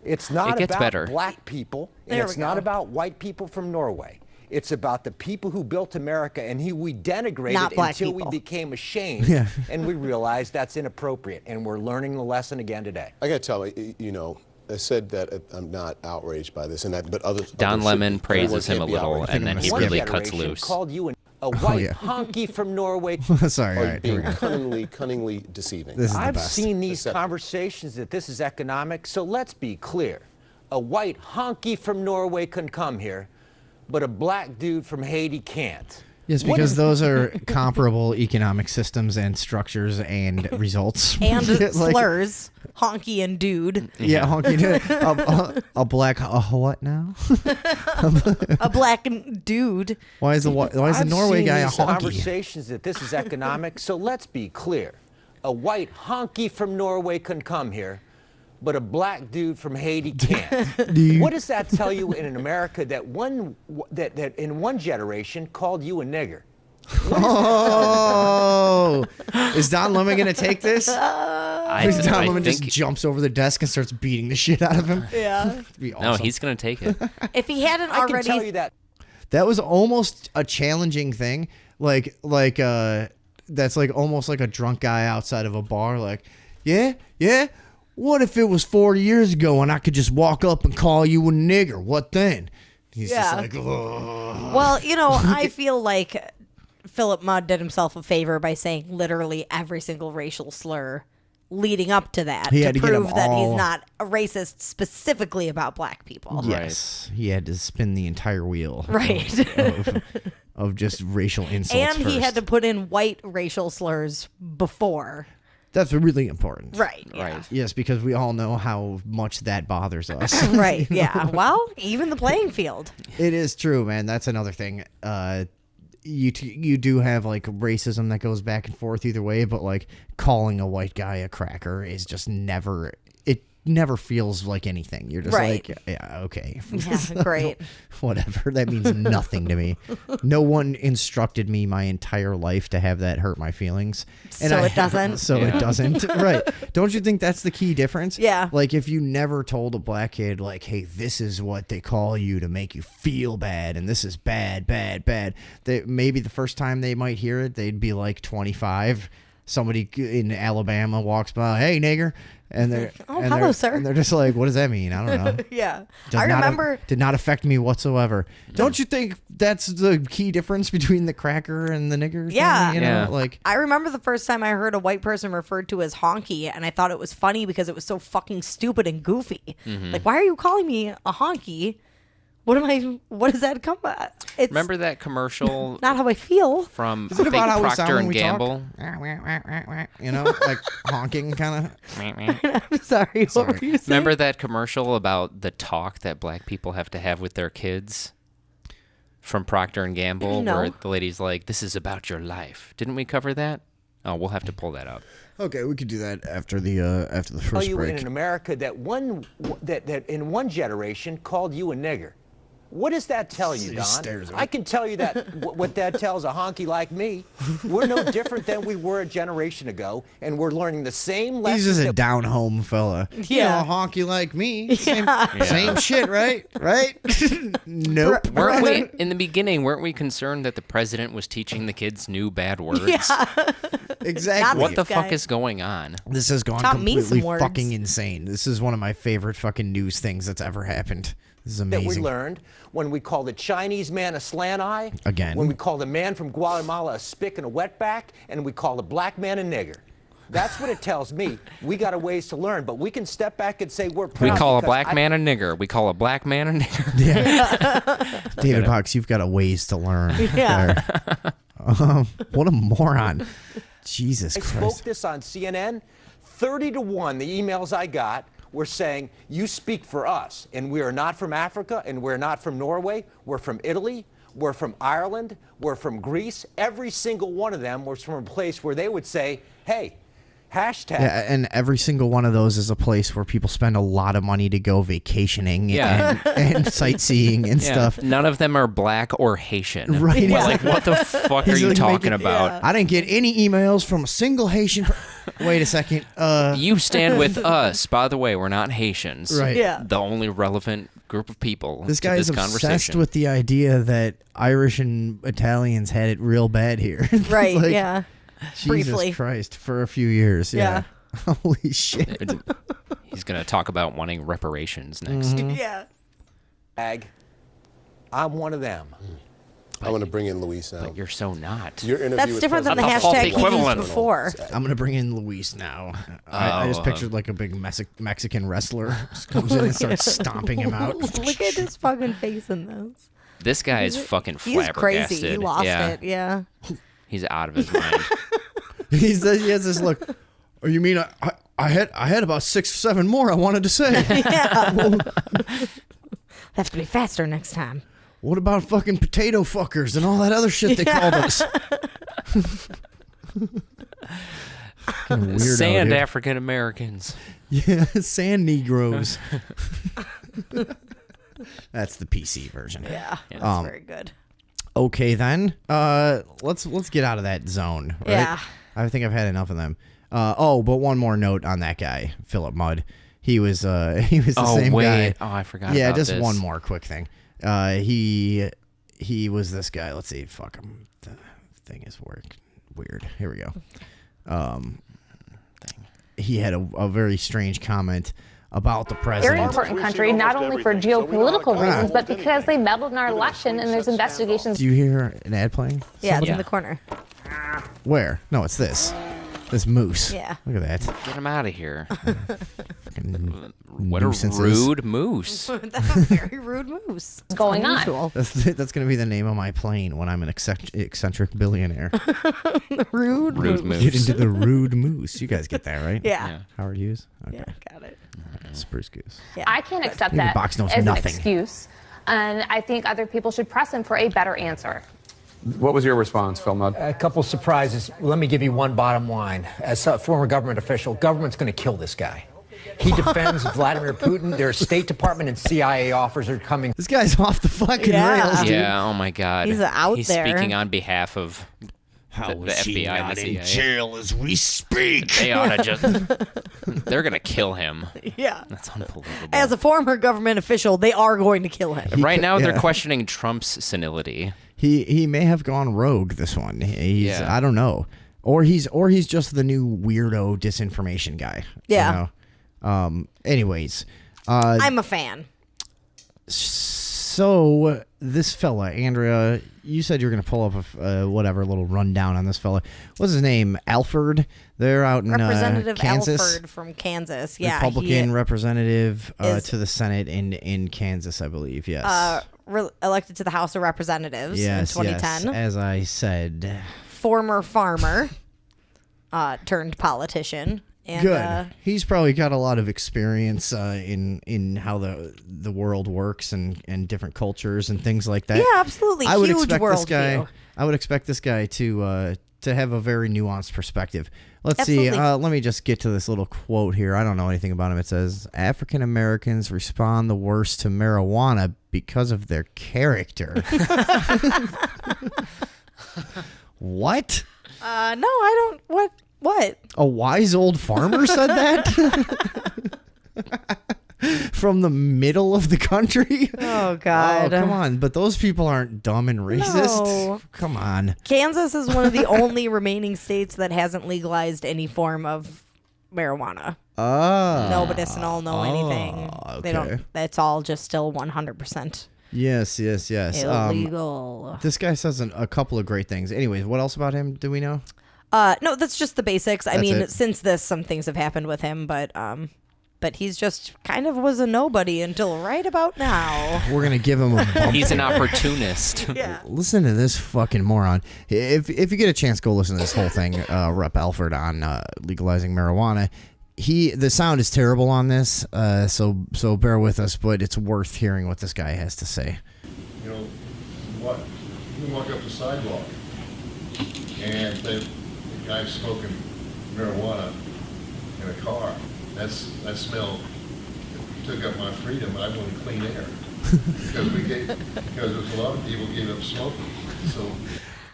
it's not It gets about better. black people, and There it's we not go. about white people from Norway. It's about the people who built America and who we denigrated Not black until people. we became ashamed, Yeah. and we realized that's inappropriate, and we're learning the lesson again today. I got to tell you, I said that I'm not outraged by this, but others. Don others Lemon should- praises him everyone a can't be little, outraged. and then he One really cuts generation loose. called you a white yeah. honky from Norway. Sorry. All Or right. Here we being go. cunningly deceiving. This is the I've best. seen these Except- conversations that this is economic, so let's be clear. A white honky from Norway can come here, but a black dude from Haiti can't. Yes, What because is- those are comparable economic systems and structures and results. And Like- slurs, honky and dude. Yeah, honky dude. A black what now? A black dude. Why is the I've Norway seen guy a these honky? conversations that this is economic, so let's be clear. A white honky from Norway can come here, but a black dude from Haiti can't. What does that tell you in an America that in one generation called you a nigger? Oh, is Don Lemon gonna take this? I Don Lemon think just jumps over the desk and starts beating the shit out of him. Yeah. That'd be no, awesome. he's gonna take it. If he hadn't I can already, tell you that. That was almost a challenging thing. That's like almost like a drunk guy outside of a bar. Like, yeah. What if it was 40 years ago and I could just walk up and call you a nigger? What then? He's Yeah. just like, ugh. Well, I feel like Phillip Mudd did himself a favor by saying literally every single racial slur leading up to that He to had to get 'em prove that he's all- not a racist specifically about black people. Yes, he had to spin the entire wheel. Right. Of just racial insults And he first. had to put in white racial slurs before. That's really important. Right. Yeah. Yes, because we all know how much that bothers us. Right. Yeah. Well, even the playing field. It is true, man. That's another thing. You do have like racism that goes back and forth either way, but like calling a white guy a cracker is just never. It never feels like anything. You're just Right. like, yeah, okay, Yeah, great. whatever. That means nothing to me. No one instructed me my entire life to have that hurt my feelings. So it doesn't? So it doesn't. Right. Don't you think that's the key difference? Yeah. Like if you never told a black kid, like, hey, this is what they call you to make you feel bad, and this is bad, bad, bad. Maybe the first time they might hear it, they'd be like 25. Somebody in Alabama walks by, hey, nigger. And they're, Oh, and hello, they're, sir. And they're just like, what does that mean? I don't know. Yeah. Did I not remember. did not affect me whatsoever. Don't you think that's the key difference between the cracker and the nigger? Yeah. Thing, you know? Like I remember the first time I heard a white person referred to as honky, and I thought it was funny because it was so fucking stupid and goofy. Like, why are you calling me a honky? What does that come at? It's Remember that commercial not how I feel. from Is it I think about how we sound Procter when and we Gamble? talk? You know, like honking kind of. I'm sorry. What were you saying? Remember that commercial about the talk that black people have to have with their kids from Procter and Gamble, No. where the lady's like, "This is about your life." Didn't we cover that? Oh, we'll have to pull that up. Okay, we could do that after the Tell first you in break. an America that in one generation called you a nigger. What does that tell you, He Don? stares at me. I can tell you that what that tells a honky like me. We're no different than we were a generation ago, and we're learning the same lessons. He's just a that- down home fella. Yeah. You know, a honky like me. Same shit, right? Right? Nope. Weren't we in the beginning? Weren't we concerned that the president was teaching the kids new bad words? Exactly. What the This guy. fuck is going on? This has gone Taught me completely some words. fucking insane. This is one of my favorite fucking news things that's ever happened. This is that we amazing. learned when we call the Chinese man a slant eye, Again. when we call the man from Guatemala a spick and a wetback, and we call the black man a nigger. That's what it tells me. We got a ways to learn, but we can step back and say we're proud. We call a because black man a nigger. We call a black man a nigger. David Box, you've got a ways to learn. Yeah. there. What a moron. Jesus I spoke Christ. this on CNN. 30-1, the emails I got were saying, you speak for us, and we are not from Africa, and we're not from Norway, we're from Italy, we're from Ireland, we're from Greece. Every single one of them was from a place where they would say, hey, hashtag. Yeah, and every single one of those is a place where people spend a lot of money to go vacationing Yeah. and sightseeing and Yeah. stuff. None of them are black or Haitian. Right, We're like, what the fuck are He's you like talking making- about? I didn't get any emails from a single Haitian. Wait a second. You stand with us. By the way, we're not Haitians. Right. Yeah. The only relevant group of people This to guy this is obsessed conversation. with the idea that Irish and Italians had it real bad here. It's Right. like, Yeah. Jesus Briefly. Christ, for a few years. Yeah. Holy shit. He's going to talk about wanting reparations next. Mm-hmm. Yeah. Ag, I'm one of them. I want to bring in Luis now. But you're so not. Your interview That's with different than the President That's a hashtag false he used equivalent. before. I'm going to bring in Luis now. I just Oh, pictured like a big Mexican wrestler just comes in and starts stomping him out. Look at his fucking face in this. This guy is fucking He's flabbergasted. crazy. He lost yeah. it. Yeah. He's out of his mind. He has this look. Oh, you mean I had about 6 or 7 more I wanted to say. Have to be faster next time. What about fucking potato fuckers and all that other shit they called us? Fucking weirdo, Sand dude. African Americans. Yeah, sand Negroes. That's the PC version. Yeah. That's very good. Okay then. Let's get out of that zone. Right? Yeah. I think I've had enough of them. But one more note on that guy, Phillip Mudd. He was the same guy. Oh, I forgot. Yeah, about just this. one more quick thing. He was this guy. Let's see. Fuck him. The thing is weird. Here we go. He had a very strange comment about the Very president. important country, not only for geopolitical reasons, but because they meddled in our election and there's investigations. Do you hear an ad playing? Yeah, it's in the corner. Where? No, it's this. This moose. Yeah. Look at that. Get him out of here. What a rude moose. That's a very rude moose. Going on. Unusual. That's going to be the name of my plane when I'm an eccentric billionaire. Rude moose. Get into the rude moose. You guys get that, right? Yeah. Howard Hughes? Okay. Yeah, got it. Spruce Goose. Yeah. I can't accept Maybe that Box knows as nothing. an excuse, and I think other people should press him for a better answer. What was your response, Phil Mudd? A couple surprises. Let me give you one bottom line. As a former government official, government's going to kill this guy. He defends Vladimir Putin. Their State Department and CIA officers are coming. This guy's off the fucking rails, dude. Yeah, oh my God. He's out He's there. speaking on behalf of How the is he FBI and not the in CIA. jail as we speak? They ought to just... They're going to kill him. Yeah. That's unbelievable. As a former government official, they are going to kill him. Right now, they're yeah. questioning Trump's senility. He may have gone rogue this one. He's I don't know. Or he's just the new weirdo disinformation guy. Yeah. You know? Anyways. I'm a fan. So this fella, Andrea, you said you were going to pull up a whatever little rundown on this fella. What's his name? Alford. They're out in Representative Kansas. Alford from Kansas. Yeah. Republican representative is- to the Senate in Kansas, I believe. Yes. Elected to the House of Representatives in 2010. Yes, as I said. Former farmer turned politician. And, Good. He's probably got a lot of experience in how the world works and different cultures and things like that. Yeah, absolutely. I would Huge expect this guy. worldview. I would expect this guy to have a very nuanced perspective. Let's Absolutely. see. Let me just get to this little quote here. I don't know anything about him. It says African Americans respond the worst to marijuana because of their character. What? No, I don't. What? A wise old farmer said that? From the middle of the country? Oh, God. Oh, come on. But those people aren't dumb and racist. No. Come on. Kansas is one of the only remaining states that hasn't legalized any form of marijuana. No medicinal, no anything. They don't. Okay. That's all just still 100% Yes. illegal. This guy says a couple of great things. Anyways, what else about him do we know? No, that's just the basics. I That's mean, it. since this, some things have happened with him, but he's just kind of was a nobody until right about now. We're going to give him a bump. He's an opportunist. Yeah. Listen to this fucking moron. If you get a chance, go listen to this whole thing. Rep. Alford on legalizing marijuana. The sound is terrible on this, so bear with us, but it's worth hearing what this guy has to say. You know, what? You walk up the sidewalk, and the guy's smoking marijuana in a car. That smell took up my freedom. I wanted clean air because there's a lot of people gave up smoking. So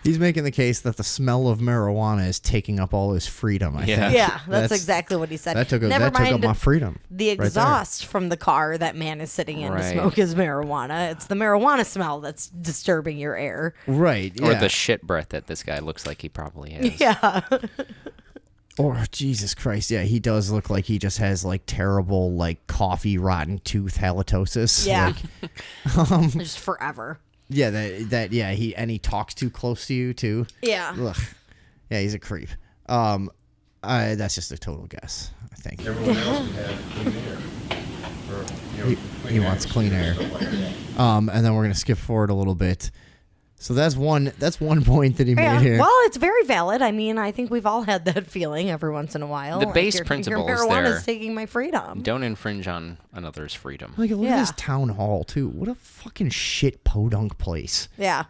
He's making the case that the smell of marijuana is taking up all his freedom. I think. Yeah, that's exactly what he said. That took Never took up mind my freedom. The right there. exhaust from the car that man is sitting in to Right. smoke is marijuana. It's the marijuana smell that's disturbing your air. Right. Or Yeah. the shit breath that this guy looks like he probably has. Yeah. Or Jesus Christ, yeah, he does look like he just has like terrible like coffee rotten tooth halitosis. Yeah. Like, Just forever. yeah, yeah, he talks too close to you too. Yeah. Ugh. Yeah, he's a creep. That's just a total guess, I think. everyone else had clean air. He wants clean air. Stuff like that. And then we're gonna skip forward a little bit. So that's one point that he Yeah. made here. Well, it's very valid. I mean, I think we've all had that feeling every once in a while. The Like, base your principle is marijuana there. is taking my freedom. Don't infringe on another's freedom. Like, look Yeah. at this town hall too. What a fucking shit podunk place. Yeah.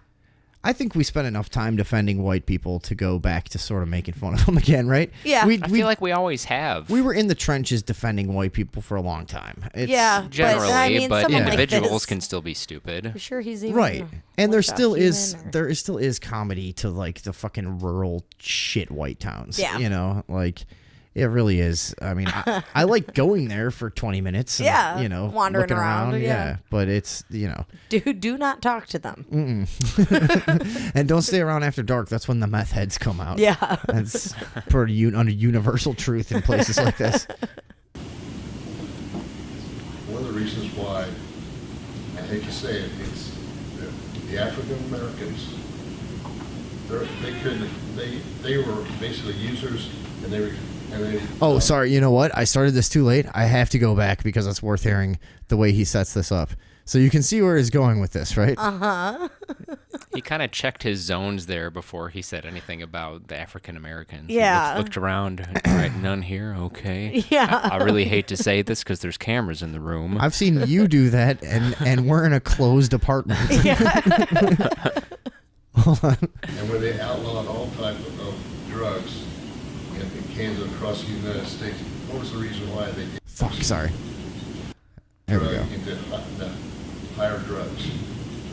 I think we spent enough time defending white people to go back to sort of making fun of them again, right? Yeah. I feel like we always have. We were in the trenches defending white people for a long time. Yeah, but, Generally, I mean, but someone like individuals this- can still be stupid. You sure he's even Right. And there worked out still human is or- still is comedy to like the fucking rural shit white towns. Yeah. You know, like it really is. I mean, I like going there for 20 minutes and, Yeah, you know, wandering looking around, yeah. But it's, you know, Do not talk to them. and don't stay around after dark. That's when the meth heads come out. Yeah. That's pretty universal truth in places like this. hate to say it, it's the African Americans. They were basically users, and they. Oh, sorry. You know what? I started this too late. I have to go back because it's worth hearing the way he sets this up. So you can see where he's going with this, right? Uh-huh. He kind of checked his zones there before he said anything about the African Americans. Yeah. He looked around. All right, none here. Okay. Yeah. I really hate to say this because there's cameras in the room. I've seen you do that, and we're in a closed apartment. Hold on. And where they outlawed all type of drugs in Kansas across the United States, what was the reason why they did? Fuck, sorry. There we go. Into higher drugs.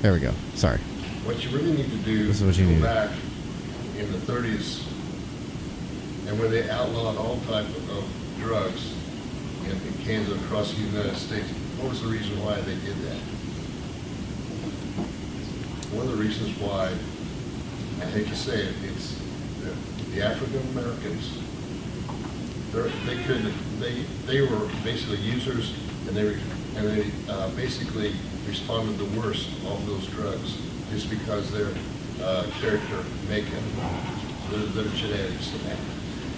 There we go. Sorry. What you really need to do This is what you go need. back in the 30s, and where they outlawed all type of drugs in Kansas across the United States, what was the reason why they did that? One of the reasons why, I hate to say it, it's the African Americans. They were basically users, and they basically responded the worst to all those drugs just because their character makeup, their genetics.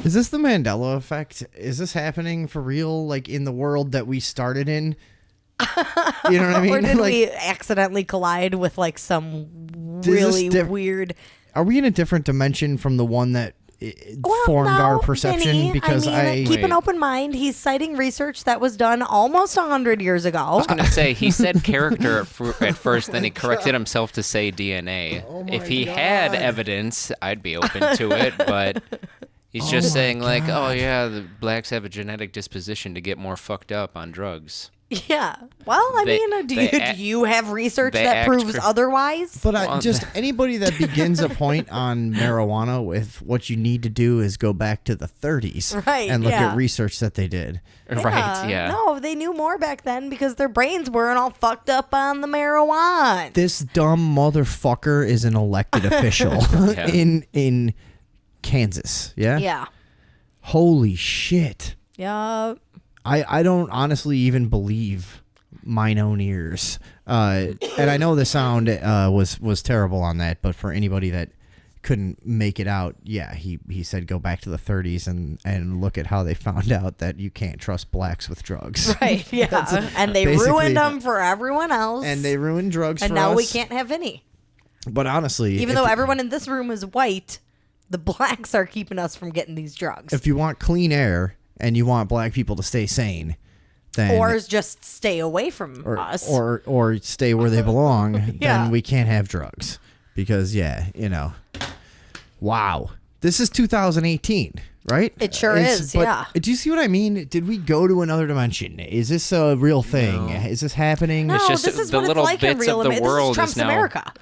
Is this the Mandela effect? Is this happening for real, like in the world that we started in? You know what I mean? Or did like, we accidentally collide with like some really weird? Are we in a different dimension from the one that formed our perception? Vinny, Because keep an open mind. He's citing research that was done almost 100 years ago. I was going to say, he said character at first, then he corrected himself to say DNA. If he had evidence, I'd be open to it, but he's just saying like, oh yeah, the blacks have a genetic disposition to get more fucked up on drugs. Yeah. Well, I mean, do you have research that proves otherwise? But just anybody that begins a point on marijuana with what you need to do is go back to the 30s and look at research that they did. Right, yeah. No, they knew more back then because their brains weren't all fucked up on the marijuana. This dumb motherfucker is an elected official in Kansas. Yeah? Yeah. Holy shit. Yeah. I don't honestly even believe mine own ears. And I know the sound was terrible on that, but for anybody that couldn't make it out, yeah, he said go back to the 30s and look at how they found out that you can't trust blacks with drugs. Right, yeah. And they ruined them for everyone else. And they ruined drugs for us. And now we can't have any. But honestly... Even though everyone in this room is white, the blacks are keeping us from getting these drugs. If you want clean air... and you want black people to stay sane, then or just stay away from us, or stay where they belong, then we can't have drugs because wow, this is 2018, right? It sure is. Yeah. Do you see what I mean? Did we go to another dimension? Is this a real thing? No. Is this happening? No, it's just this is the what little it's like in bits real of the world Trump's is now. America.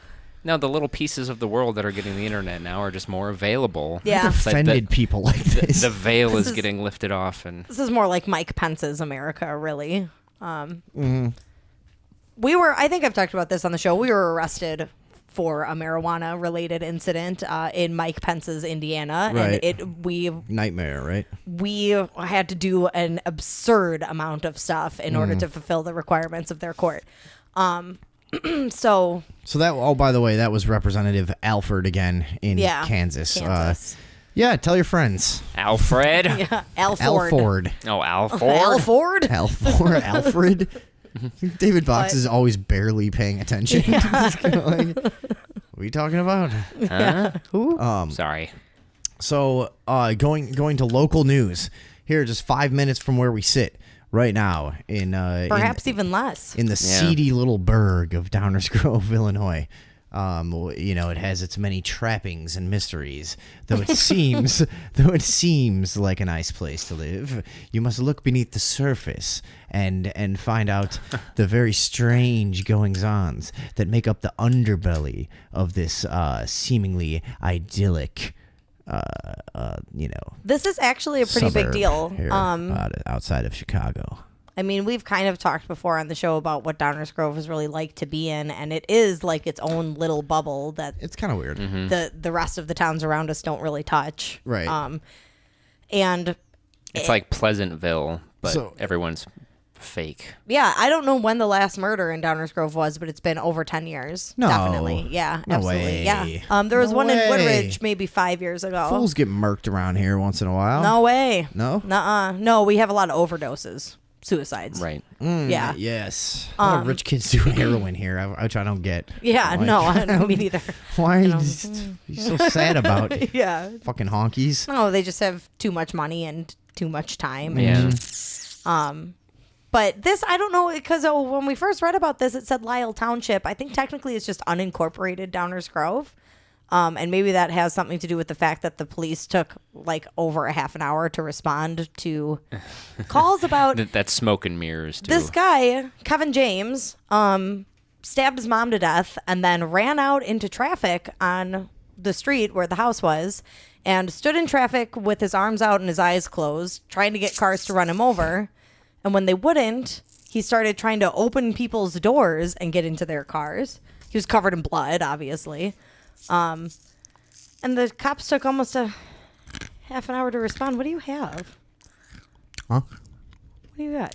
No, the little pieces of the world that are getting the internet now are just more available. Yeah. I've offended people like this. The veil is getting lifted off, and this is more like Mike Pence's America, really. We were, I think I've talked about this on the show. We were arrested for a marijuana-related incident in Mike Pence's Indiana, right. and nightmare, right? We had to do an absurd amount of stuff in order to fulfill the requirements of their court. So that, oh, by the way, that was Representative Alford again in Kansas. Yeah, tell your friends. Alfred? Yeah, Alford. Alford. Oh, Alford? Alford? Alford. Alfred. David Box is always barely paying attention. Yeah. What are you talking about? Who? Sorry. So going to local news. Here, just 5 minutes from where we sit right now in perhaps even less in the seedy little burg of Downers Grove, Illinois. It has its many trappings and mysteries. Though it seems like a nice place to live, you must look beneath the surface and find out the very strange goings-ons that make up the underbelly of this seemingly idyllic. This is actually a pretty big deal. Here, outside of Chicago. I mean, we've kind of talked before on the show about what Downers Grove is really like to be in, and it is like its own little bubble that it's kind of weird. The rest of the towns around us don't really touch. Right. And it's like Pleasantville, but everyone's fake. Yeah, I don't know when the last murder in Downers Grove was, but it's been over 10 years. No. Definitely. Yeah, No absolutely. way. Yeah. There was No one in way. Woodridge maybe 5 years ago. Fools get murked around here once in a while. No way. No? Nuh-uh. No, we have a lot of overdoses. Suicides. Right. Yeah. Yes. A lot of rich kids do heroin here, which I don't get. Yeah, Like, no, me neither. Why are you so sad about Yeah. fucking honkies? No, they just have too much money and too much time. Yeah. But this, I don't know, because when we first read about this, it said Lyle Township. I think technically it's just unincorporated Downers Grove. And maybe that has something to do with the fact that the police took like over a half an hour to respond to calls about That's smoke and mirrors, too. this guy, Kevin James, stabbed his mom to death and then ran out into traffic on the street where the house was and stood in traffic with his arms out and his eyes closed, trying to get cars to run him over. And when they wouldn't, he started trying to open people's doors and get into their cars. He was covered in blood, obviously. And the cops took almost a half an hour to respond. What do you have? Huh? What do you got?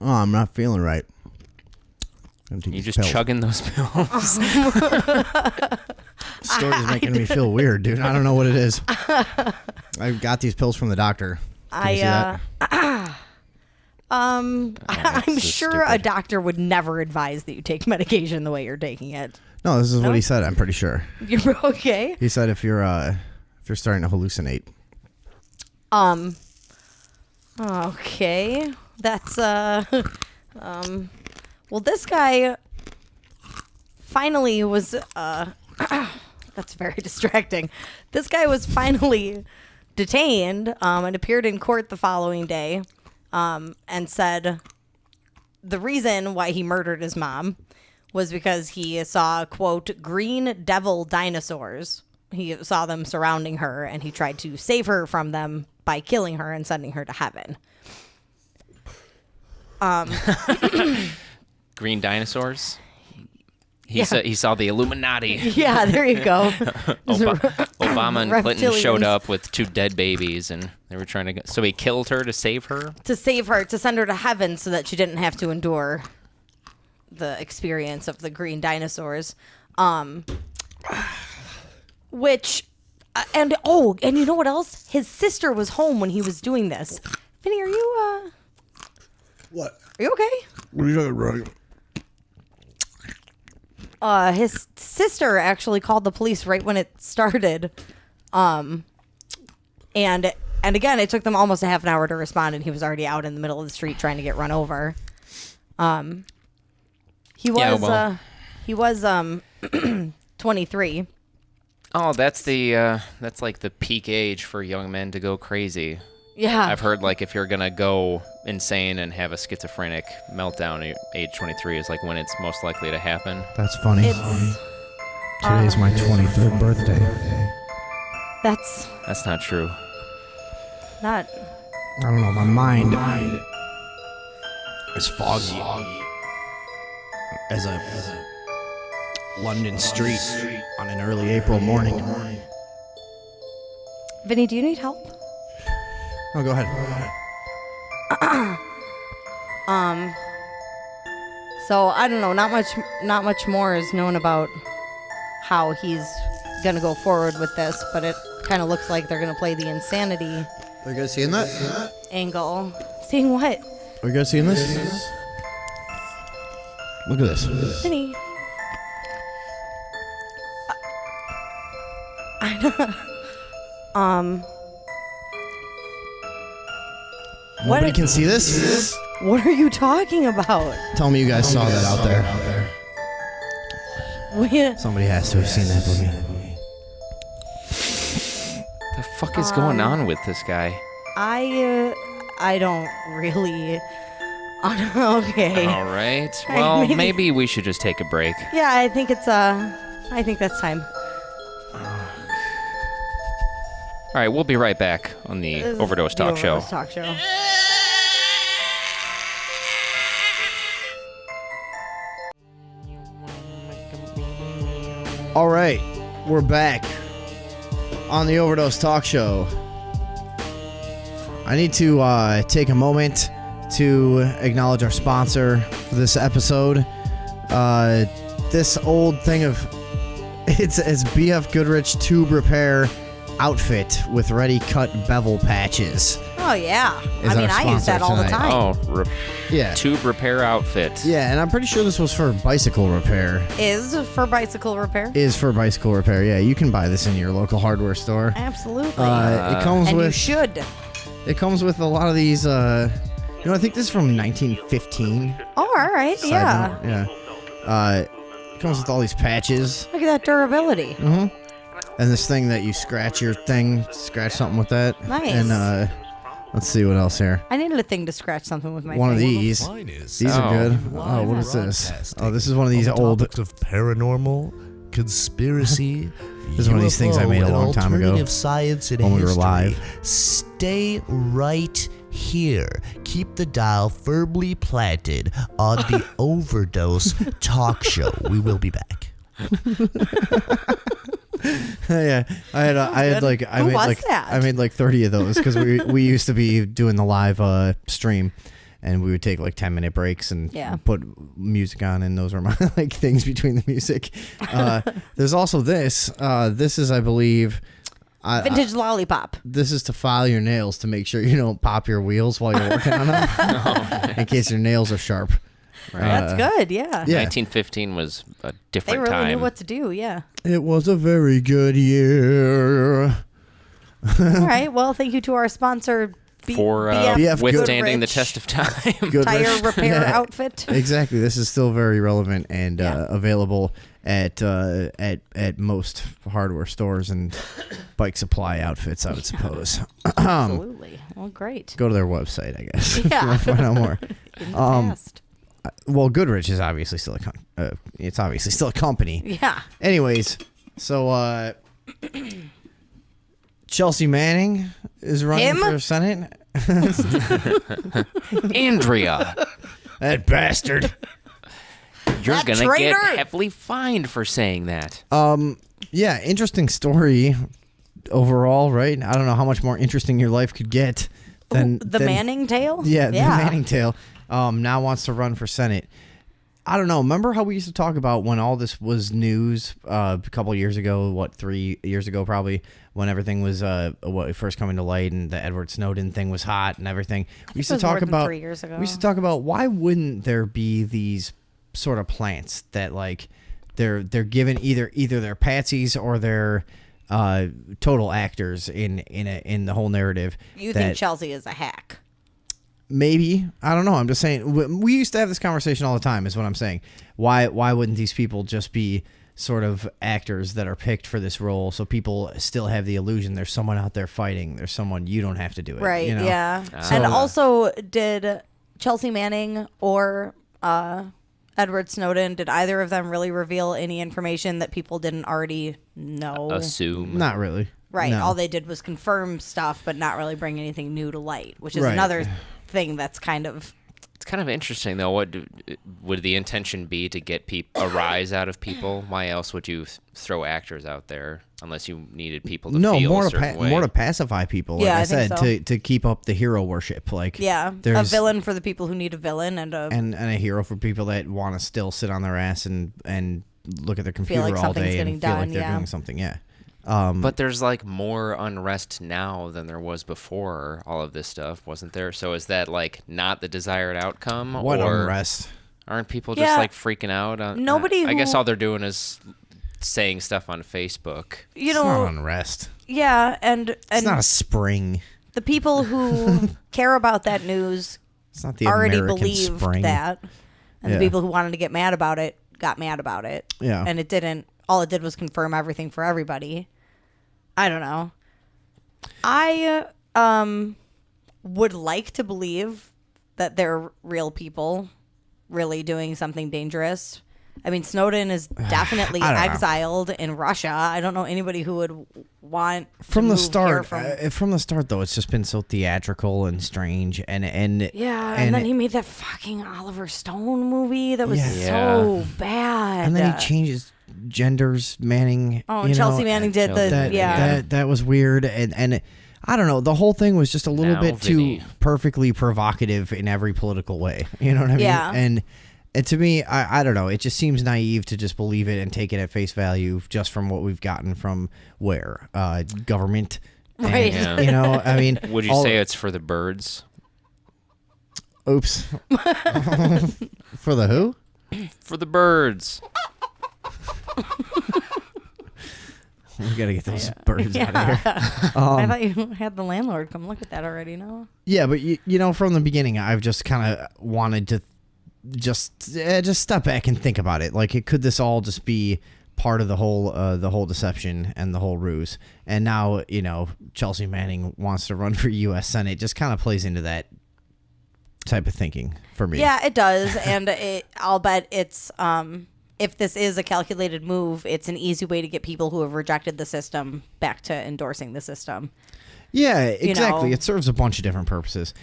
Oh, I'm not feeling right. You just chugging those pills. Story's making me feel weird, dude. I don't know what it is. I got these pills from the doctor. Can you see that? I'm so sure a stupid. doctor would never advise that you take medication the way you're taking it. No, this is what he said. I'm pretty sure. You're okay. He said if you're starting to hallucinate. Okay. That's well, this guy finally was that's very distracting. This guy was finally detained and appeared in court the following day and said the reason why he murdered his mom was because he saw, quote, green devil dinosaurs. He saw them surrounding her, and he tried to save her from them by killing her and sending her to heaven. Green dinosaurs? He saw the Illuminati. Yeah, there you go. Obama and Clinton showed Reptilians. up with 2 dead babies, and they were trying to get... So he killed her to save her? To save her, to send her to heaven so that she didn't have to endure the experience of the green dinosaurs. Which, and you know what else? His sister was home when he was doing this. Vinny, are you, What? Are you okay? What are you talking about? His sister actually called the police right when it started. And again, it took them almost a half an hour to respond, and he was already out in the middle of the street trying to get run over. He was 23. Oh, that's that's like the peak age for young men to go crazy. Yeah. I've heard like if you're gonna go insane and have a schizophrenic meltdown at age 23 is like when it's most likely to happen. That's funny. Today's my 23rd birthday. That's not true. Not. I don't know. My mind is foggy as a London street on an early April morning. Vinny, do you need help? Oh, go ahead. So I don't know. Not much more is known about how he's gonna go forward with this, but it kind of looks like they're gonna play the insanity Are you guys seeing that? angle. Seeing what? Are you guys seeing this? Look at this. Vinny. Nobody can see this? What are you talking about? Tell me you guys saw that out there. Somebody has to have seen that movie. The fuck is going on with this guy? I don't really. Okay. All right. All right, Well, maybe we should just take a break. Yeah, I think that's time. All right, we'll be right back on the This is Overdose the Talk Show. Overdose Talk Show. All right, we're back on the Overdose Talk Show. I need to take a moment to acknowledge our sponsor for this episode. This old thing of it's BF Goodrich tube repair outfit with ready cut bevel patches. Oh yeah, Is I mean our I use that sponsor all the tonight. time. Yeah. Tube repair outfit. Yeah, and I'm pretty sure this was for bicycle repair. Is for bicycle repair. Yeah, you can buy this in your local hardware store. Absolutely. It comes and with. you should. It comes with a lot of these. I think this is from 1915. Oh, all right. Side Yeah. note, yeah. It comes with all these patches. Look at that durability. Mm-hmm. And this thing that you scratch something with that. Nice. And let's see what else here. I needed a thing to scratch something with my One of thing. these. These are good. Oh, what is this? Oh, this is one of these old. Of paranormal, conspiracy. This is one of these things I made a long time ago. Alternative science and when we were history. live. Stay right here. Keep the dial firmly planted on the Overdose talk show. We will be back. Yeah, I made like 30 of those because we used to be doing the live stream, and we would take like 10-minute breaks and put music on, and those were my like things between the music. There's also this. This is, I believe, Vintage lollipop. This is to file your nails to make sure you don't pop your wheels while you're working on them, in case your nails are sharp. Right. That's good. Yeah. 1915 was a different They really time. knew what to do. Yeah. It was a very good year. All right. Well, thank you to our sponsor. For BF withstanding Goodrich the test of time. Tire repair outfit. Exactly. This is still very relevant and available at most hardware stores and bike supply outfits, I would suppose. Absolutely. Well, great. Go to their website, I guess. Yeah. If you want to find out more. In the past. Well, Goodrich is obviously still it's obviously still a company. Yeah. Anyways, so Chelsea Manning is running for Senate. Andrea. That bastard. You're That going to get traitor. heavily fined for saying that. Yeah, interesting story overall, right? I don't know how much more interesting your life could get than The Manning tale? Yeah, the Manning tale. Now wants to run for Senate. I don't know. Remember how we used to talk about when all this was news a couple years ago, 3 years ago probably, when everything was first coming to light and the Edward Snowden thing was hot and everything. We used to talk about 3 years ago. We used to talk about why wouldn't there be these sort of plants that like they're given either they're patsies or they're total actors in the whole narrative. You think Chelsea is a hack? Maybe. I don't know. I'm just saying. We used to have this conversation all the time, is what I'm saying. Why wouldn't these people just be sort of actors that are picked for this role so people still have the illusion there's someone out there fighting. There's someone, you don't have to do it. Right, you know? yeah. So, and also, did Chelsea Manning or Edward Snowden, did either of them really reveal any information that people didn't already know? Assume. Not really. Right. No. All they did was confirm stuff, but not really bring anything new to light, which is Right. another thing that's kind of... It's kind of interesting, though. Would the intention be to get a rise out of people? Why else would you throw actors out there unless you needed people to feel more a certain way? more to pacify people. Like Yeah, I I think said, so. to keep up the hero worship. Like Yeah, a there's villain for the people who need a villain, and a hero for people that want to still sit on their ass and look at their computer like all something's day getting and feel like done, they're yeah. doing something. Yeah. But there's like more unrest now than there was before all of this stuff, wasn't there? So is that like not the desired outcome? What or unrest? Aren't people just Yeah. like freaking out? Nobody I guess who- all they're doing is saying stuff on Facebook. you It's know, not unrest. yeah, and It's not a spring. the people who care about that news It's not the already American believed spring. that, and Yeah. the people who wanted to get mad about it got mad about it. Yeah. And it didn't. All it did was confirm everything for everybody. I don't know. I would like to believe that they're real people really doing something dangerous. I mean, Snowden is definitely I don't know. exiled in Russia. I don't know anybody who would want From to the move here start, from the start though, it's just been so theatrical and strange, and yeah, and then he made that fucking Oliver Stone movie that was Yeah. so bad. and then he changes genders. Manning. Oh, you and Chelsea know, Manning did the that, yeah. that was weird, and I don't know. The whole thing was just a little Now, bit Vinny. too perfectly provocative in every political way. You know what I mean? Yeah. And to me, I don't know. It just seems naive to just believe it and take it at face value just from what we've gotten from government. And, Right. Yeah. You know, I mean. Would you say it's for the birds? Oops. For the who? For the birds. We gotta get those birds out of here. I thought you had the landlord come look at that already. No. Yeah, but you know, from the beginning, I've just kind of wanted to just step back and think about it. Like, could this all just be part of the whole deception and the whole ruse? And now, you know, Chelsea Manning wants to run for U.S. Senate. Just kind of plays into that type of thinking for me. Yeah, it does, and I'll bet it's if this is a calculated move, it's an easy way to get people who have rejected the system back to endorsing the system. Yeah, exactly. know. It serves a bunch of different purposes.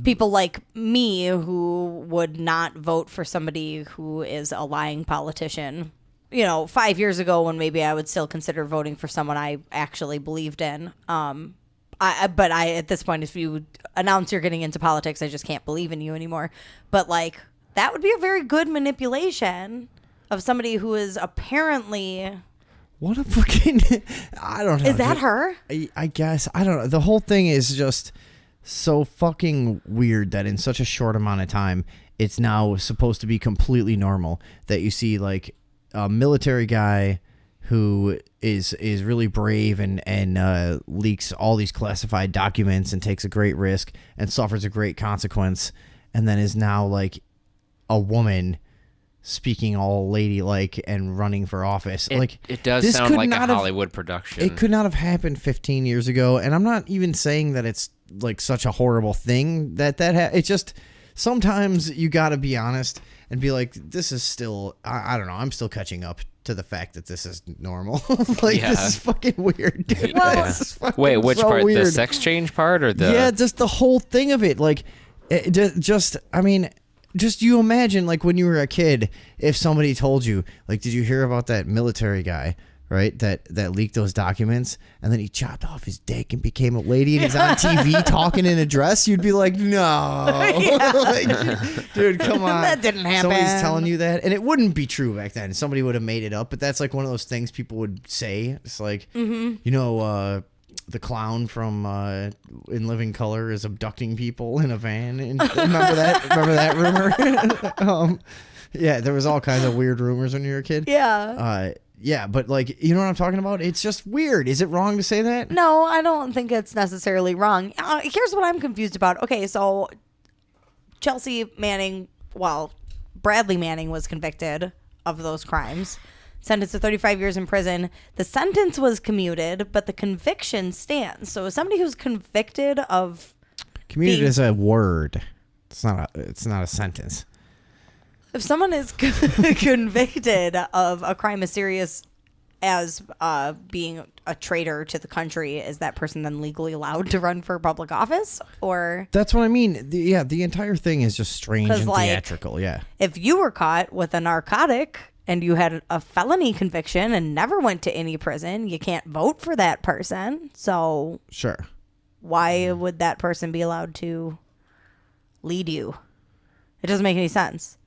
People like me who would not vote for somebody who is a lying politician. You know, 5 years ago when maybe I would still consider voting for someone I actually believed in. But at this point, if you announce you're getting into politics, I just can't believe in you anymore. But like, that would be a very good manipulation of somebody who is apparently. What a fucking... I don't know. Is that her? I guess. I don't know. The whole thing is just so fucking weird that in such a short amount of time, it's now supposed to be completely normal that you see like a military guy who is really brave and leaks all these classified documents and takes a great risk and suffers a great consequence, and then is now like a woman speaking all ladylike and running for office. It does this sound could like a not have- Hollywood production. It could not have happened 15 years ago, and I'm not even saying that it's like such a horrible thing it's just sometimes you got to be honest and be like, this is still I don't know, I'm still catching up to the fact that this is normal. Like, this is fucking weird, dude. Yeah. This is fucking Wait, which so part? weird. The sex change part or the? Yeah, just the whole thing of it. Like, just you imagine, like, when you were a kid, if somebody told you, like, did you hear about that military guy, right, that leaked those documents, and then he chopped off his dick and became a lady, and he's on TV talking in a dress? You'd be like, no. Like, dude, come on. That didn't happen. Somebody's telling you that, and it wouldn't be true back then. Somebody would have made it up, but that's like one of those things people would say. It's like, you know, the clown from In Living Color is abducting people in a van. And remember that rumor? Yeah, there was all kinds of weird rumors when you were a kid. Yeah. Yeah, but like, you know what I'm talking about? It's just weird. Is it wrong to say that? No, I don't think it's necessarily wrong. Here's what I'm confused about. Okay, so Chelsea Manning, Bradley Manning was convicted of those crimes, sentenced to 35 years in prison. The sentence was commuted, but the conviction stands. So somebody who's convicted of Commuted is a word. It's not a sentence. if someone is convicted of a crime as serious as being a traitor to the country, is that person then legally allowed to run for public office? Or that's what I mean. The entire thing is just strange and theatrical. Yeah. If you were caught with a narcotic and you had a felony conviction and never went to any prison, you can't vote for that person. So Sure. why would that person be allowed to lead you? It doesn't make any sense.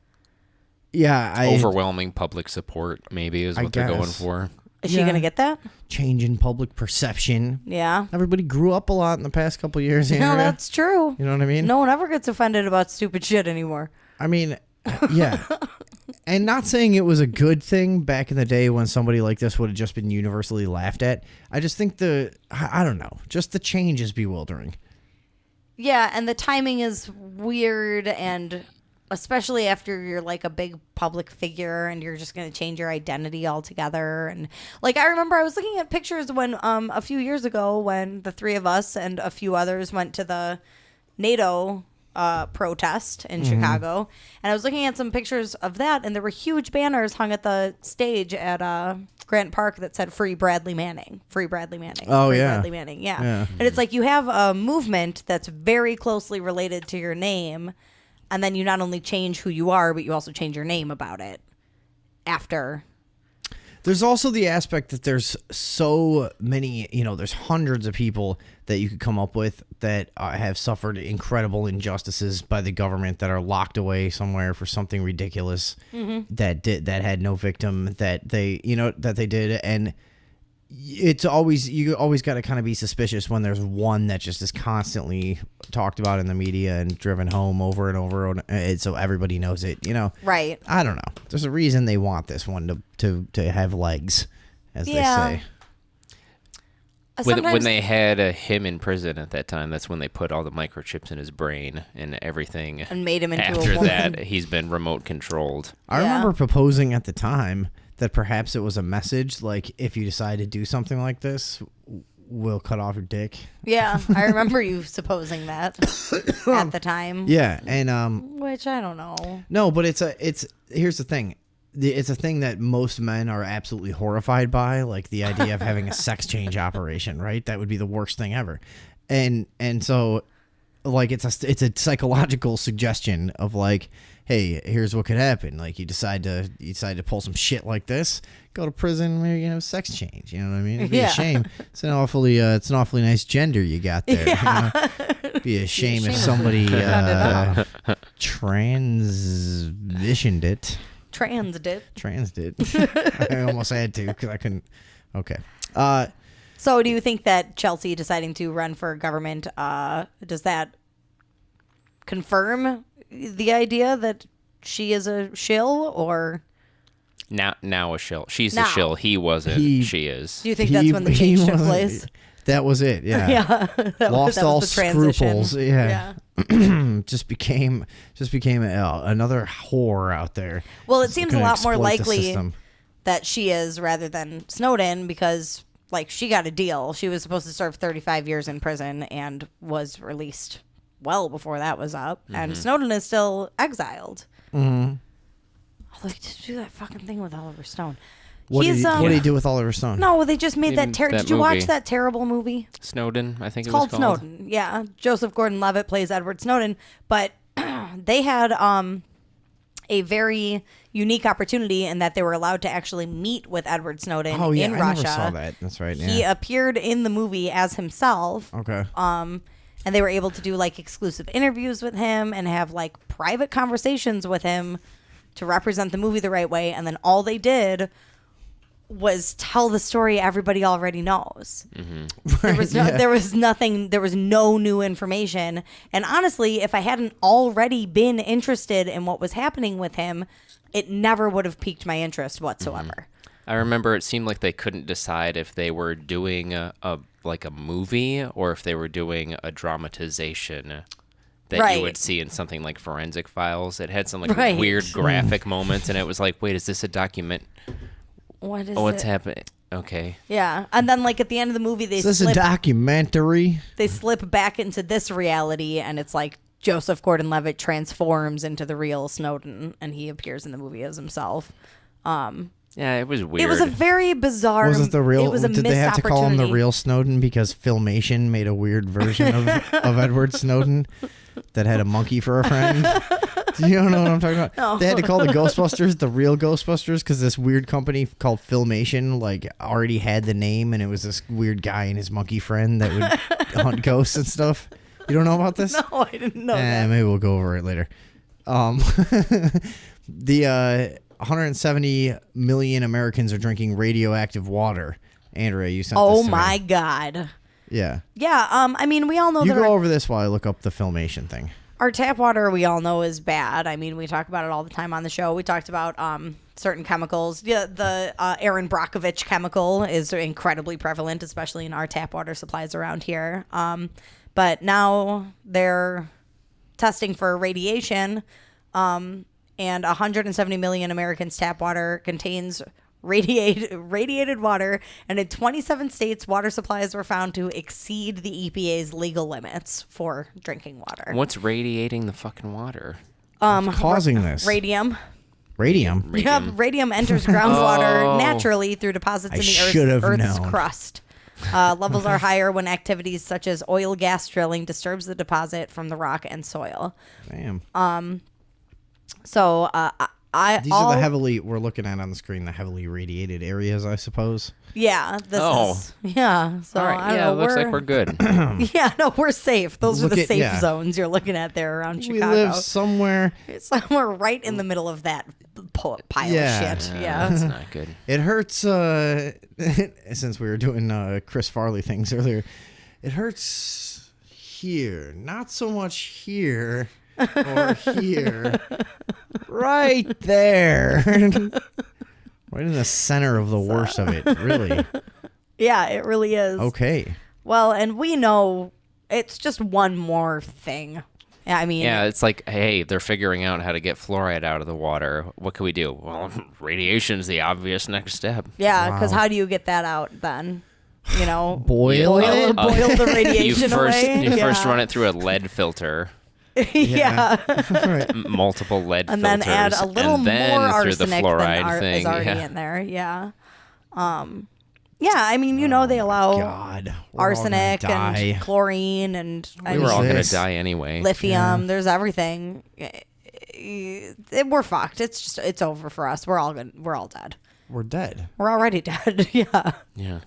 Yeah, Overwhelming public support maybe is what they're going guess. for. Is she gonna get that? Change in public perception. Yeah. Everybody grew up a lot in the past couple of years. No, Andrea. that's true. You know what I mean? No one ever gets offended about stupid shit anymore. I mean, yeah. And not saying it was a good thing back in the day when somebody like this would have just been universally laughed at. I just think I don't know, just the change is bewildering. Yeah, and the timing is weird, and especially after you're like a big public figure and you're just going to change your identity altogether. And like, I remember I was looking at pictures when a few years ago when the three of us and a few others went to the NATO protest in Chicago, and I was looking at some pictures of that, and there were huge banners hung at the stage at Grant Park that said "Free Bradley Manning, Free Bradley Manning." Oh, Free yeah. Bradley Manning, yeah. And it's like you have a movement that's very closely related to your name, and then you not only change who you are, but you also change your name about it after. There's also the aspect that there's so many, there's hundreds of people that you could come up with that have suffered incredible injustices by the government that are locked away somewhere for something ridiculous that had no victim that they did. And you always got to kind of be suspicious when there's one that just is constantly talked about in the media and driven home over and over, and so everybody knows it. Right. I don't know. There's a reason they want this one to have legs, as they say. When they had him in prison at that time, that's when they put all the microchips in his brain and everything. And made him into a After woman. that, he's been remote controlled. I remember proposing at the time that perhaps it was a message, like, if you decide to do something like this, we'll cut off your dick. Yeah, I remember you supposing that at the time. Yeah, and which I don't know. No, but here's the thing. It's a thing that most men are absolutely horrified by, like the idea of having a sex change operation, right? That would be the worst thing ever. And so, like, it's a psychological suggestion of, like, hey, here's what could happen. Like, you decide to pull some shit like this, go to prison, maybe sex change. You know what I mean? It'd be a shame. It's an awfully nice gender you got there. Yeah. It'd be a shame if somebody transitioned it. Transdit. I almost had to because I couldn't. Okay. So, do you think that Chelsea deciding to run for government does that confirm the idea that she is a shill, or now a shill? She's a shill. He wasn't. She is. Do you think that's when the change took place? That was it. Yeah. Yeah. Lost all the transition. scruples. Yeah. just became another whore out there. Well, it seems a lot more exploit the likely system. that she is rather than Snowden, because like she got a deal. She was supposed to serve 35 years in prison and was released well before that was up. And Snowden is still exiled. Although he did do that fucking thing with Oliver Stone. What did he do with Oliver Stone? No, they just made that that Did you watch movie. that terrible movie? Snowden, I think It's it was called Snowden. Yeah. Joseph Gordon-Levitt plays Edward Snowden, but they had a very unique opportunity in that they were allowed to actually meet with Edward Snowden in Russia. I never saw that. That's right. Yeah. He appeared in the movie as himself. Okay. And they were able to do like exclusive interviews with him and have like private conversations with him to represent the movie the right way. And then all they did was tell the story everybody already knows. There was nothing, there was no new information. And honestly, if I hadn't already been interested in what was happening with him, it never would have piqued my interest whatsoever. I remember it seemed like they couldn't decide if they were doing a movie or if they were doing a dramatization that you would see in something like Forensic Files. It had some like weird graphic moments, and it was like, wait, is this a document? What's happening? Okay. Yeah, and then like at the end of the movie, Is this a documentary? They slip back into this reality, and it's like Joseph Gordon-Levitt transforms into the real Snowden, and he appears in the movie as himself. Yeah, it was weird. It was a very bizarre. Was it the real? It was a did they have to call him the missed real Snowden because Filmation made a weird version of Edward Snowden that had a monkey for a friend? Do you know what I'm talking about? No. They had to call the Ghostbusters the real Ghostbusters because this weird company called Filmation like already had the name, and it was this weird guy and his monkey friend that would hunt ghosts and stuff. You don't know about this? No, I didn't know that. Maybe we'll go over it later. The 170 million Americans are drinking radioactive water. Andrea, you sent this Oh to my me. God. Yeah. Yeah. I mean, we all know You that go over this while I look up the Filmation thing. our tap water, we all know, is bad. I mean, we talk about it all the time on the show. We talked about certain chemicals. Yeah, the Aaron Brockovich chemical is incredibly prevalent, especially in our tap water supplies around here. But now they're testing for radiation, and 170 million Americans' tap water contains radiated water, and in 27 states, water supplies were found to exceed the EPA's legal limits for drinking water. What's radiating the fucking water? Causing this? Radium. Radium? Yeah, radium enters groundwater naturally through deposits in the Earth's crust. Levels are higher when activities such as oil gas drilling disturbs the deposit from the rock and soil. Damn. These are the heavily, we're looking at on the screen, the heavily radiated areas, I suppose. Yeah, this is. Yeah, so All right. I don't Yeah, know, looks like we're good. Yeah, no, we're safe. Those are the safe yeah. zones you're looking at there around We Chicago. live somewhere. Somewhere right in the middle of that pile of shit. Yeah. That's not good. It hurts, since we were doing Chris Farley things earlier, it hurts here. Not so much here or here. Right there. Right in the center of the worst of it, really. Yeah, it really is. Okay. Well, and we know it's just one more thing. I mean, Yeah, it's like, hey, they're figuring out how to get fluoride out of the water. What can we do? Well, radiation's the obvious next step. yeah, because how do you get that out then? You know, Boil it? boil the radiation away. You first Yeah. run it through a lead filter. Yeah. Multiple lead And filters. then add a little and then more through the arsenic fluoride than thing. is already Yeah. in there. Yeah. Yeah, I mean, you know, they allow God. We're all gonna arsenic die. and chlorine and We were all going this? to die anyway. lithium. There's everything. We're fucked. It's just, it's over for us. We're all dead. We're dead. We're already dead. Yeah. Yeah.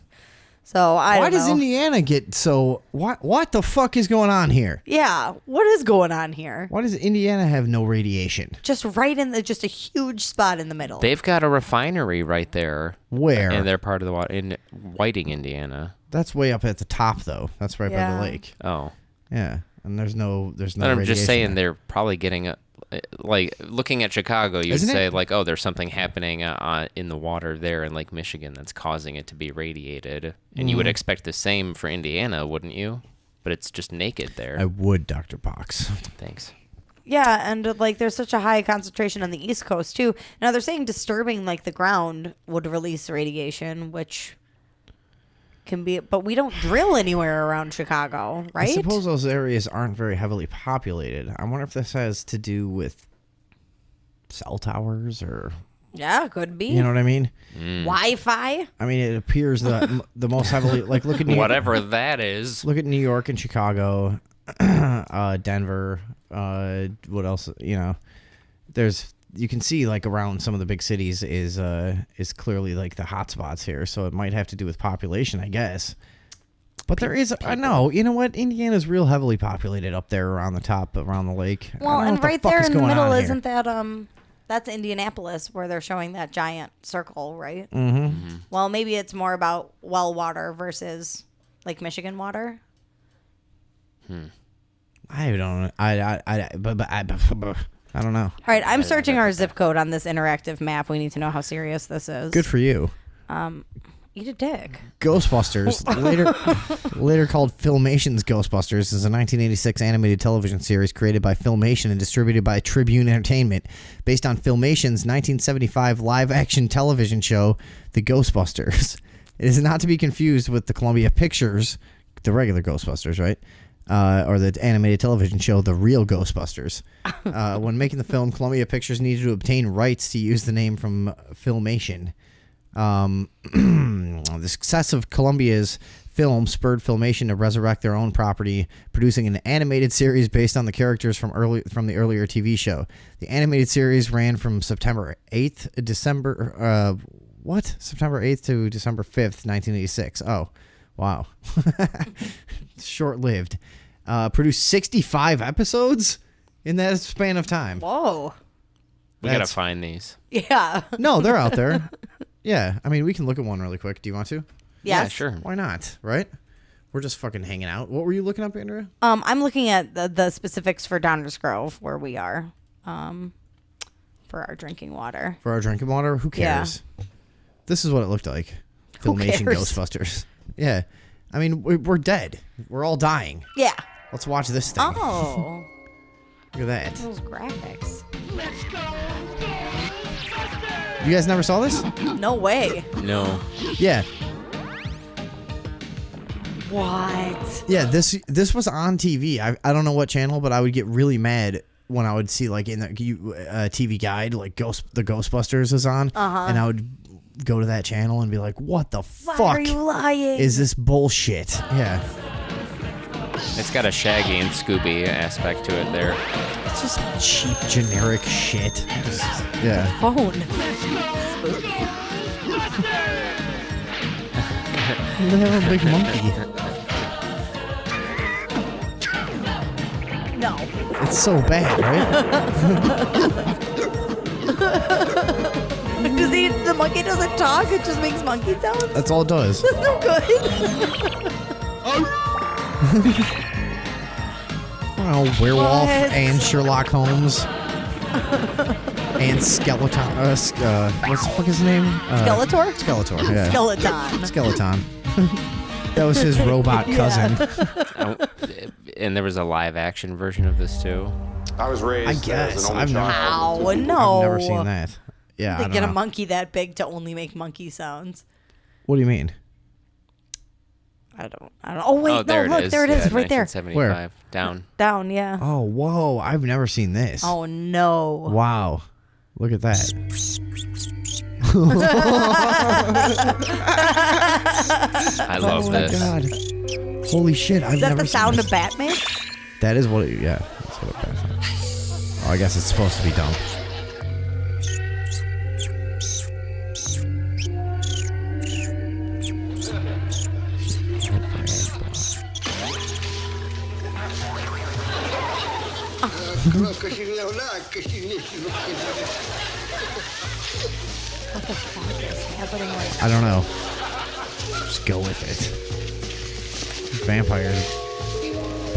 So I Why don't does know. Indiana get so... What the fuck is going on here? Yeah. What is going on here? Why does Indiana have no radiation? Just right in just a huge spot in the middle. They've got a refinery right there. Where? And they're part of the water in Whiting, Indiana. That's way up at the top, though. That's right by Yeah. the lake. Oh. Yeah. And there's no But I'm radiation just saying there. they're probably getting like looking at Chicago, you'd Isn't say it? like, oh, there's something happening in the water there in Lake Michigan that's causing it to be radiated, and you would expect the same for Indiana, wouldn't you? But it's just naked there. I would, Dr. Box. Thanks. Yeah, and like there's such a high concentration on the East Coast too. Now they're saying disturbing like the ground would release radiation, which can be, but we don't drill anywhere around Chicago, right? I suppose those areas aren't very heavily populated. I wonder if this has to do with cell towers or... Yeah, could be. You know what I mean? Wi-Fi. I mean, it appears that the most heavily... Like, look at New Whatever that is. Look at New York and Chicago, Denver, what else? You know, you can see like around some of the big cities is clearly like the hot spots here. So it might have to do with population, I guess. But there is, I know, you know what? Indiana's real heavily populated up there around the top, around the lake. Well, I don't know and what the right fuck there is in the going middle on here. isn't that that's Indianapolis where they're showing that giant circle, right? Mm-hmm. Well, maybe it's more about well water versus like Michigan water. I don't know. I don't know. All right, I'm searching our zip code on this interactive map. We need to know how serious this is. Good for you. Eat a dick. Ghostbusters, later called Filmation's Ghostbusters, is a 1986 animated television series created by Filmation and distributed by Tribune Entertainment, based on Filmation's 1975 live-action television show, The Ghostbusters. It is not to be confused with the Columbia Pictures, the regular Ghostbusters, right? Or the animated television show, The Real Ghostbusters. When making the film, Columbia Pictures needed to obtain rights to use the name from Filmation. The success of Columbia's film spurred Filmation to resurrect their own property, producing an animated series based on the characters from the earlier TV show. The animated series ran from September 8th to December 5th, 1986. Oh, wow. Short-lived. Produced 65 episodes in that span of time. Whoa. We got to find these. Yeah. No, they're out there. Yeah, I mean, we can look at one really quick. Do you want to? Yes. Yeah, sure. Why not, right? We're just fucking hanging out. What were you looking up, Andrea? I'm looking at the specifics for Downers Grove, where we are, for our drinking water. For our drinking water? Who cares? Yeah. This is what it looked like. Who Filmation cares? Ghostbusters. Yeah. I mean, we're dead. We're all dying. Yeah. Let's watch this thing. Oh. Look at that. Those graphics. You guys never saw this? No way. No. Yeah. What? Yeah, this was on TV. I don't know what channel, but I would get really mad when I would see like in the TV guide like the Ghostbusters is on, and I would go to that channel and be like, "What the Why fuck are you lying? is this bullshit?" Yeah. It's got a Shaggy and Scooby aspect to it there. It's just cheap, generic shit. Yeah. Phone. They have a big monkey. No. It's so bad, right? The monkey doesn't talk, it just makes monkey sounds? That's all it does. That's no good. Well, werewolf What? and Sherlock Holmes. And Skeleton. What's the fuck his name? Skeletor? Skeletor, yeah. Skeleton. Skeleton. That was his robot cousin. And there was a live action version of this too. I was raised I guess. as an only I've never, child. Ow, no. I've never seen that. Yeah, They I don't get know. a monkey that big to only make monkey sounds. What do you mean? I don't. Oh wait, no, there look, it is. there it is, Yeah, right there. 1975. Where? Down. Down, yeah. Oh, whoa. I've never seen this. Oh no. Wow. Look at that. I love this. God. Holy shit, I've Is that never the seen sound this. of Batman? That is what it, yeah. That's what it is. Oh, I guess it's supposed to be dumb. What the fuck is happening right now? I don't know. Just go with it. Vampire.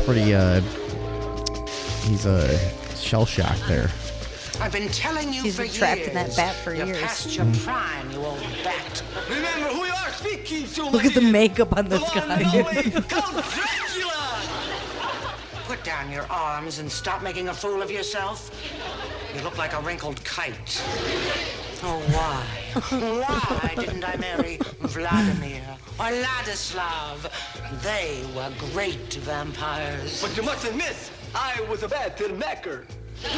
Pretty, he's shell-shocked there. I've been telling you He's for been trapped years. in that bat for You're years. past your prime, you old bat. Remember who you are speaking to. Look at the makeup on this guy. Put down your arms and stop making a fool of yourself. You look like a wrinkled kite. Oh, why? Why didn't I marry Vladimir or Ladislav? They were great vampires. But you must admit, I was a bad filmmaker.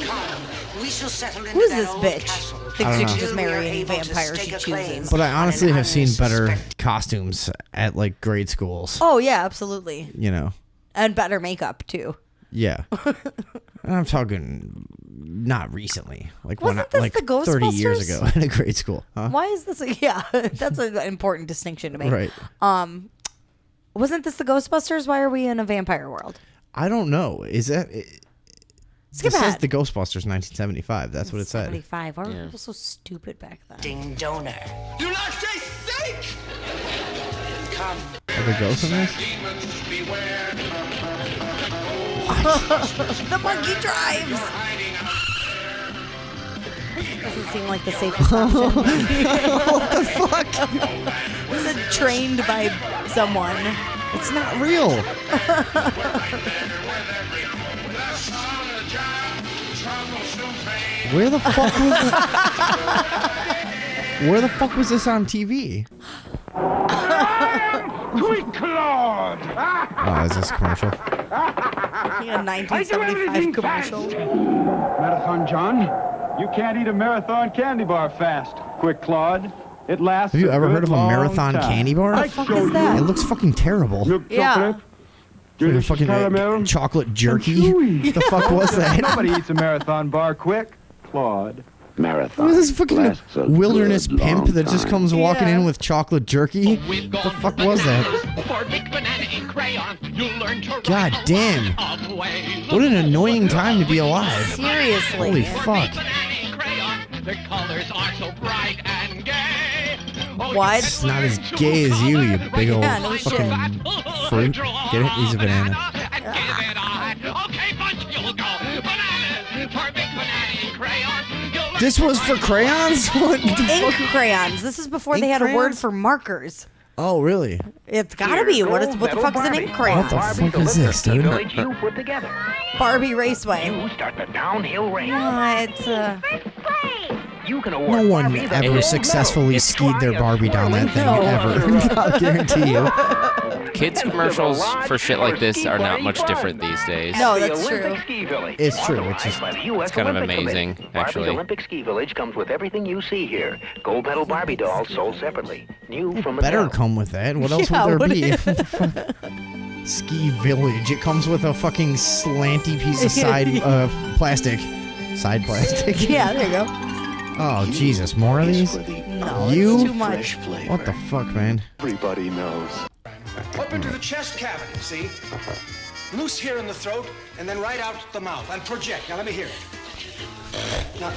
Come, we shall settle into Who's that this old bitch? castle. Thinks she know. can just Till we are marry any able to vampire stake she a claim chooses. But I on honestly an have seen better unsuspected- costumes at, like, grade schools. Oh yeah, absolutely. You know. And better makeup too. Yeah. I'm talking not recently. Like Wasn't this like the 30 years Ghostbusters? ago in a grade school. Huh? Why is this? Yeah, that's an important distinction to make. Right. Wasn't this the Ghostbusters? Why are we in a vampire world? I don't know. Is that Skip it says ahead. the Ghostbusters 1975. That's what it said. 75. Why were people so stupid back then? Ding donor. Do not say steak! Come. Are there ghosts in this? The monkey drives. Doesn't seem like the safest option. What the fuck? Was it trained by someone? It's not real. Where the fuck was this? Where the fuck was this on TV? Quick, Claude! Oh, is this a commercial? Yeah, 1975 commercial. Marathon John, you can't eat a marathon candy bar fast. Quick, Claude. It lasts. Have you ever good heard of a long marathon time. candy bar? What the fuck is that? It looks fucking terrible. Milk Yeah. chocolate. It's like a Delicious fucking caramel. chocolate jerky. chewy. The fuck was that? Nobody eats a marathon bar quick. Claude. What is this fucking wilderness pimp that just comes walking in with chocolate jerky? The fuck was that? God damn. What an annoying time to be alive. Seriously. Holy fuck. What? It's not as gay as you big old Yeah, no shit. fucking fruit. Get it? He's a banana. This was for crayons? What the Ink fuck? crayons. This is before they Ink had a word crayons? for markers. Oh, really? It's gotta be. What the fuck is an ink crayon? What the fuck is this, dude? You put together. Barbie Raceway. You start the downhill race. What? You can award No one Barbie the ever gold successfully medal. skied their Barbie down that thing, No. ever. I guarantee you. Kids commercials for shit like this are not much different these days. No, that's true. It's true. It's just It's kind of amazing, actually. Barbie Olympic Ski Village comes with everything you see here. Gold medal Barbie dolls sold separately. New from the better mill. come with that. What else Yeah, would there what be? is- Ski Village. It comes with a fucking slanty piece of side plastic. Side plastic. Yeah, there you go. Oh, Jesus. More of these? No, You? it's too much. What the fuck, man? Everybody knows. Up into the chest cavity, see? Loose here in the throat, and then right out the mouth. And project. Now, let me hear it. No.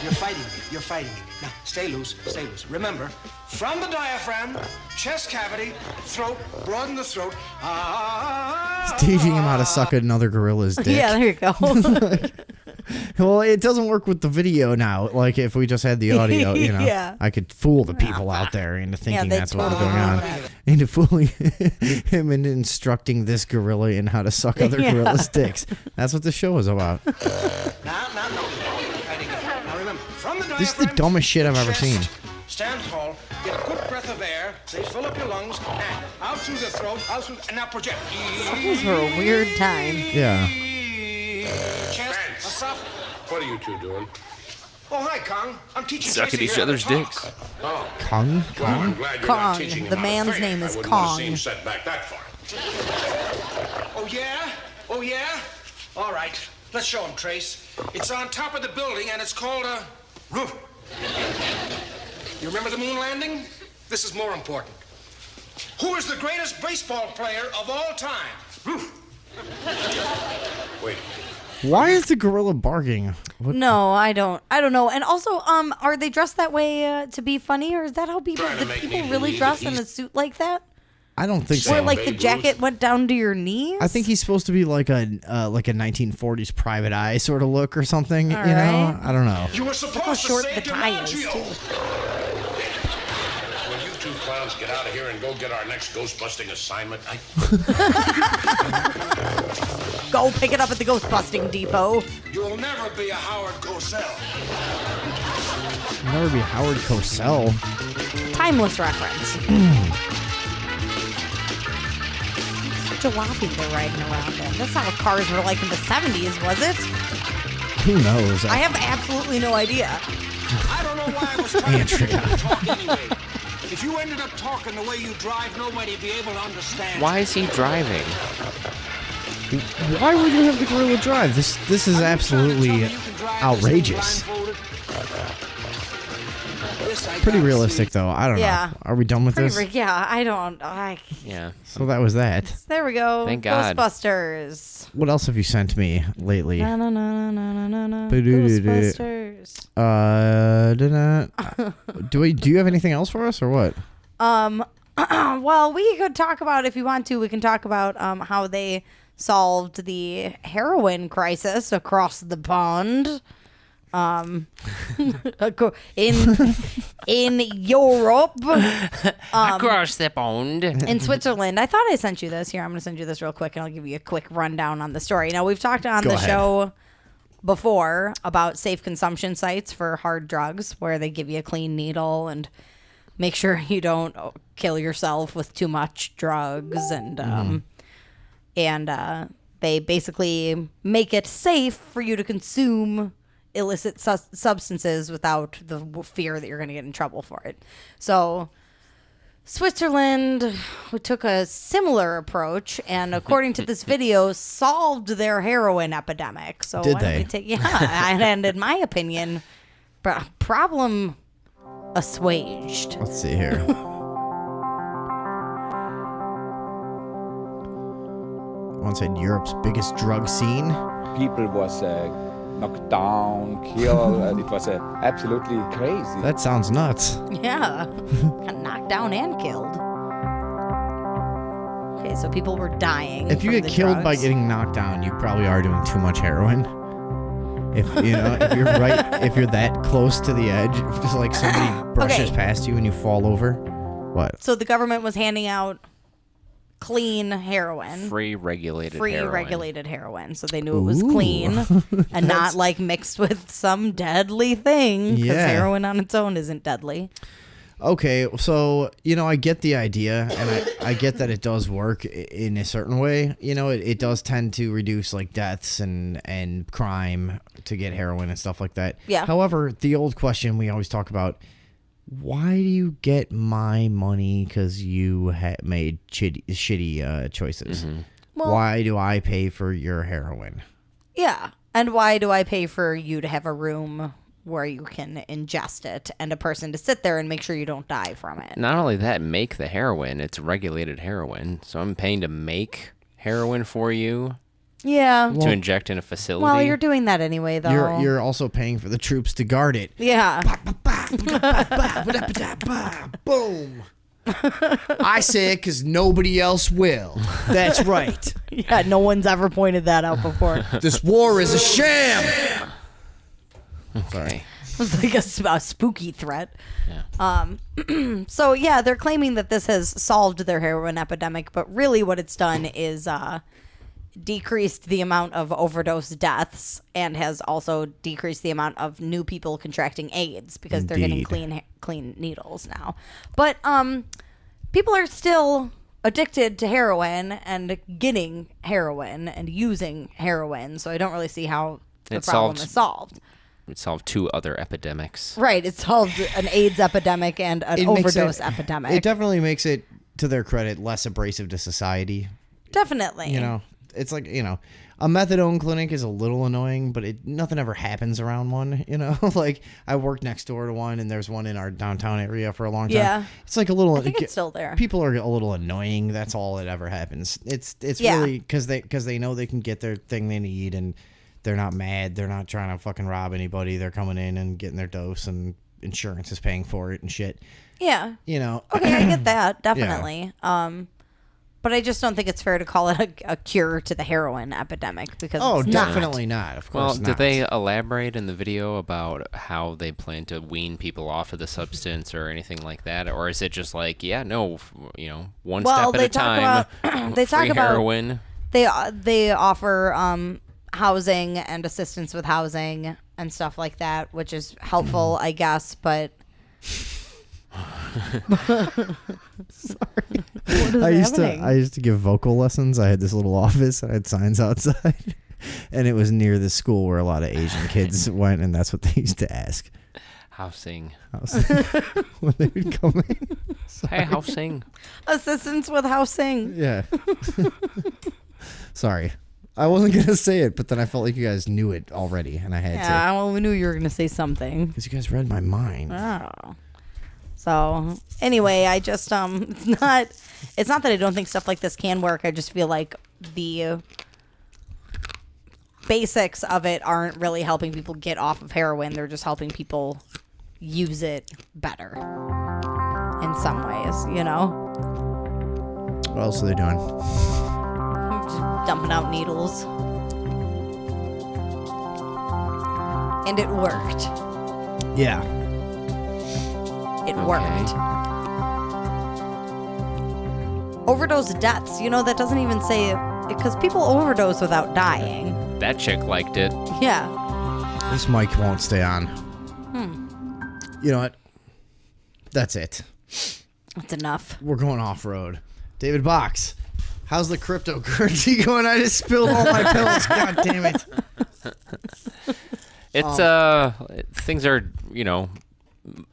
You're fighting me. You're fighting me. Now, stay loose. Stay loose. Remember, from the diaphragm, chest cavity, throat, broaden the throat. Teaching him how to suck another gorilla's dick. Yeah, there you go. Well, it doesn't work with the video now. Like, if we just had the audio, you know, Yeah. I could fool the people out there into thinking they that's what was totally going on. Into fooling him and instructing this gorilla in how to suck other gorillas' dicks. That's what the show is about. Now. Now, remember, from the diaphragm, This is the dumbest shit I've ever seen. stand tall, get a good breath of air, say, fill up your lungs, and out through the throat, out through, and now project. Those were a weird time. Yeah. Chest, a soft. What are you two doing? Oh, hi, Kong. I'm teaching Sucking Tracy each here other's how to dicks. talk. Oh. Kong? Well, I'm glad you're not Kong. teaching him The how to man's think. name is I wouldn't want to see Kong. him set back that far. Oh, yeah? Oh, yeah? All right. Let's show him, Trace. It's on top of the building, and it's called a roof. You remember the moon landing? This is more important. Who is the greatest baseball player of all time? Roof. Wait. Why is the gorilla barking? What? No, I don't know. And also, are they dressed that way to be funny, or is that how people? Trying to Did make people me really believe dress that in a suit like that? I don't think Where so. like the jacket went down to your knees? I think he's supposed to be like a 1940s Private Eye sort of look or something. All you know, right. I don't know. You were Look how supposed to short say the tie is DiMaggio. too. Will you two clowns get out of here and go get our next ghost-busting assignment? Go pick it up at the ghost busting depot. You'll never be a Howard Cosell. Never be Howard Cosell. Timeless reference. Jalopy they're riding around in. That's not what cars were like in the 70s, was it? Who knows? I have absolutely no idea. I don't know why I was trying to Andrea. talk anyway. If you ended up talking the way you drive, nobody'd be able to understand. Why is he driving? Why would you have the gorilla drive? This is absolutely outrageous. Pretty realistic, though. I don't Yeah. know. Are we done with this? Yeah, I don't. Yeah. So that was that. There we go. Thank God. Ghostbusters. What else have you sent me lately? Na, na, na, na, na, na, na. Ba-doo-doo-doo. Ghostbusters. Do you have anything else for us or what? Well, we could talk about, if you want to, we can talk about how they solved the heroin crisis across the pond. In Europe, Across the pond. in Switzerland. I thought I sent you this. Here, I'm going to send you this real quick, and I'll give you a quick rundown on the story. Now, we've talked on Go the ahead. show before about safe consumption sites for hard drugs, where they give you a clean needle and make sure you don't kill yourself with too much drugs, and they basically make it safe for you to consume illicit substances without the fear that you're going to get in trouble for it. So Switzerland took a similar approach, and according to this video, solved their heroin epidemic. So Did why don't they? we take, and in my opinion, problem assuaged. Let's see here. One said Europe's biggest drug scene. People was knocked down, killed, and it was absolutely crazy. That sounds nuts. Yeah, got knocked down and killed. Okay, so people were dying. If you from get the killed by drugs. getting knocked down, you probably are doing too much heroin. If you're that close to the edge, if just like somebody brushes past you and you fall over, what? So the government was handing out clean heroin. Free regulated heroin. So they knew it was clean and not like mixed with some deadly thing, because Yeah. heroin on its own isn't deadly. Okay, so, I get the idea, and I get that it does work in a certain way. It does tend to reduce, like, deaths and crime to get heroin and stuff like that. Yeah. However, the old question we always talk about, why do you get my money because you made shitty choices? Well- Why do I pay for your heroin? Yeah. And why do I pay for you to have a room where you can ingest it and a person to sit there and make sure you don't die from it? Not only that, make the heroin. It's regulated heroin. So I'm paying to make heroin for you Yeah. to inject in a facility. Well, you're doing that anyway, though. You're also paying for the troops to guard it. Yeah. Boom. I say it because nobody else will. That's right. Yeah, no one's ever pointed that out before. This war is a sham. Sorry. It was like a spooky threat. So, yeah, they're claiming that this has solved their heroin epidemic, but really what it's done is decreased the amount of overdose deaths and has also decreased the amount of new people contracting AIDS because they're getting clean needles now. But people are still addicted to heroin and getting heroin and using heroin, so I don't really see how the problem is solved. It solved 2 other epidemics. Right, it solved an AIDS epidemic and an overdose epidemic. It definitely makes it, to their credit, less abrasive to society. Definitely. You know, it's like, you know, a methadone clinic is a little annoying, but nothing ever happens around one, you know? Like, I worked next door to one, and there's one in our downtown area for a long time. Yeah. It's like a little... I think it's still there. People are a little annoying. That's all that ever happens. It's really because they know they can get their thing they need, and they're not mad. They're not trying to fucking rob anybody. They're coming in and getting their dose, and insurance is paying for it and shit. Yeah. You know? Okay, I get that, definitely. But I just don't think it's fair to call it a cure to the heroin epidemic because it's definitely not. Of course Well, not. did they elaborate in the video about how they plan to wean people off of the substance or anything like that? Or is it just like, one step at a time, they talk free about heroin? They offer housing and assistance with housing and stuff like that, which is helpful, I guess, but... Sorry. I used to give vocal lessons. I had this little office. I had signs outside, and it was near the school where a lot of Asian kids went, and that's what they used to ask. Housing. When they would come in. Hey, housing. Assistance with housing. Yeah. Sorry. I wasn't going to say it, but then I felt like you guys knew it already, and I had to. Yeah, well, we knew you were going to say something. Because you guys read my mind. Oh. So, anyway, I just, it's not that I don't think stuff like this can work. I just feel like the basics of it aren't really helping people get off of heroin. They're just helping people use it better in some ways, you know? What else are they doing? Just dumping out needles. And it worked. Yeah. It worked. Overdose deaths, that doesn't even say, because people overdose without dying. That chick liked it. Yeah. This mic won't stay on. You know what? That's it. That's enough. We're going off-road. David Box, how's the cryptocurrency going? I just spilled all my pills. God damn it. It's, things are,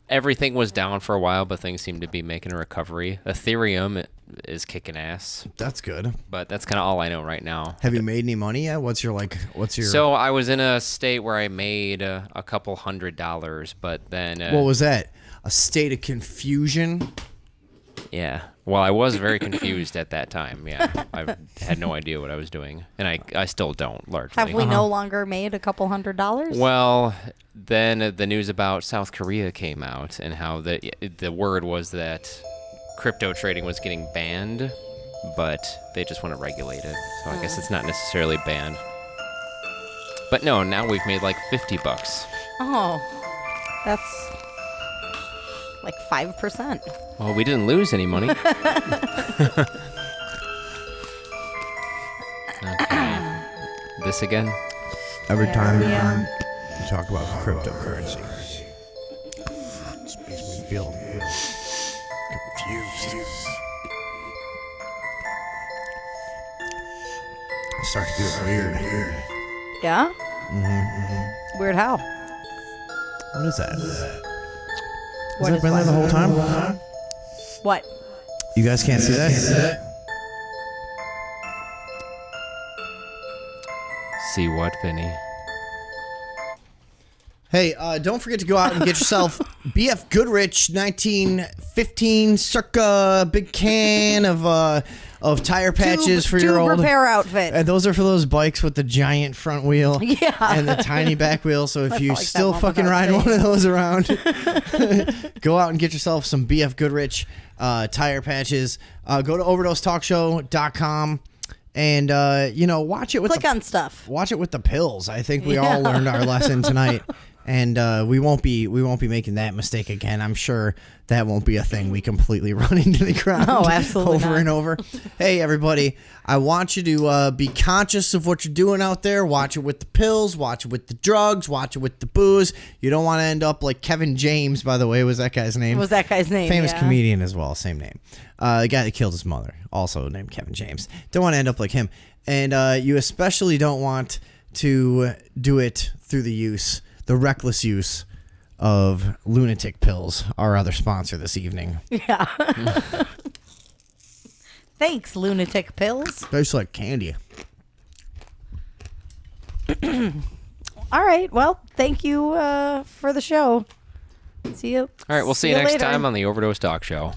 everything was down for a while, but things seem to be making a recovery. Ethereum is kicking ass. That's good. But that's kind of all I know right now. Have you made any money yet? What's your... So I was in a state where I made a couple $100, but then... what was that? A state of confusion? Yeah. Well, I was very confused at that time. Yeah. I had no idea what I was doing. And I still don't, largely. Have we no longer made a couple $100? Well, then the news about South Korea came out and how the word was that crypto trading was getting banned, but they just want to regulate it. So I guess it's not necessarily banned. But no, now we've made like $50. Oh, that's like 5%. Well, we didn't lose any money. Okay. This again? Every time you talk about cryptocurrency, it just makes me feel confused. I start to get weird. Yeah? Mm-hmm. Weird how? What is that? What that is been there the whole time? What? You guys can't see that? See what, Vinny? Hey, don't forget to go out and get yourself BF Goodrich 1915 circa big can of tire patches for your tube old repair outfit. And those are for those bikes with the giant front wheel and the tiny back wheel. So if you still fucking ride one of those around, go out and get yourself some BF Goodrich tire patches. Go to overdosetalkshow.com. And watch it with click on stuff. Watch it with the pills. I think we all learned our lesson tonight, and we won't be making that mistake again. I'm sure that won't be a thing. We completely run into the ground. No, absolutely over not. and over. Hey, everybody! I want you to be conscious of what you're doing out there. Watch it with the pills. Watch it with the drugs. Watch it with the booze. You don't want to end up like Kevin James. By the way, was that guy's name? Was that guy's name? Famous yeah. comedian as well, same name. The guy that killed his mother, also named Kevin James. Don't want to end up like him. And you especially don't want to do it through the reckless use of lunatic pills, our other sponsor this evening. Yeah. Thanks, lunatic pills. Tastes like candy. All right. Well, thank you for the show. See you. All right, we'll see you next later. time on the Overdose Talk Show.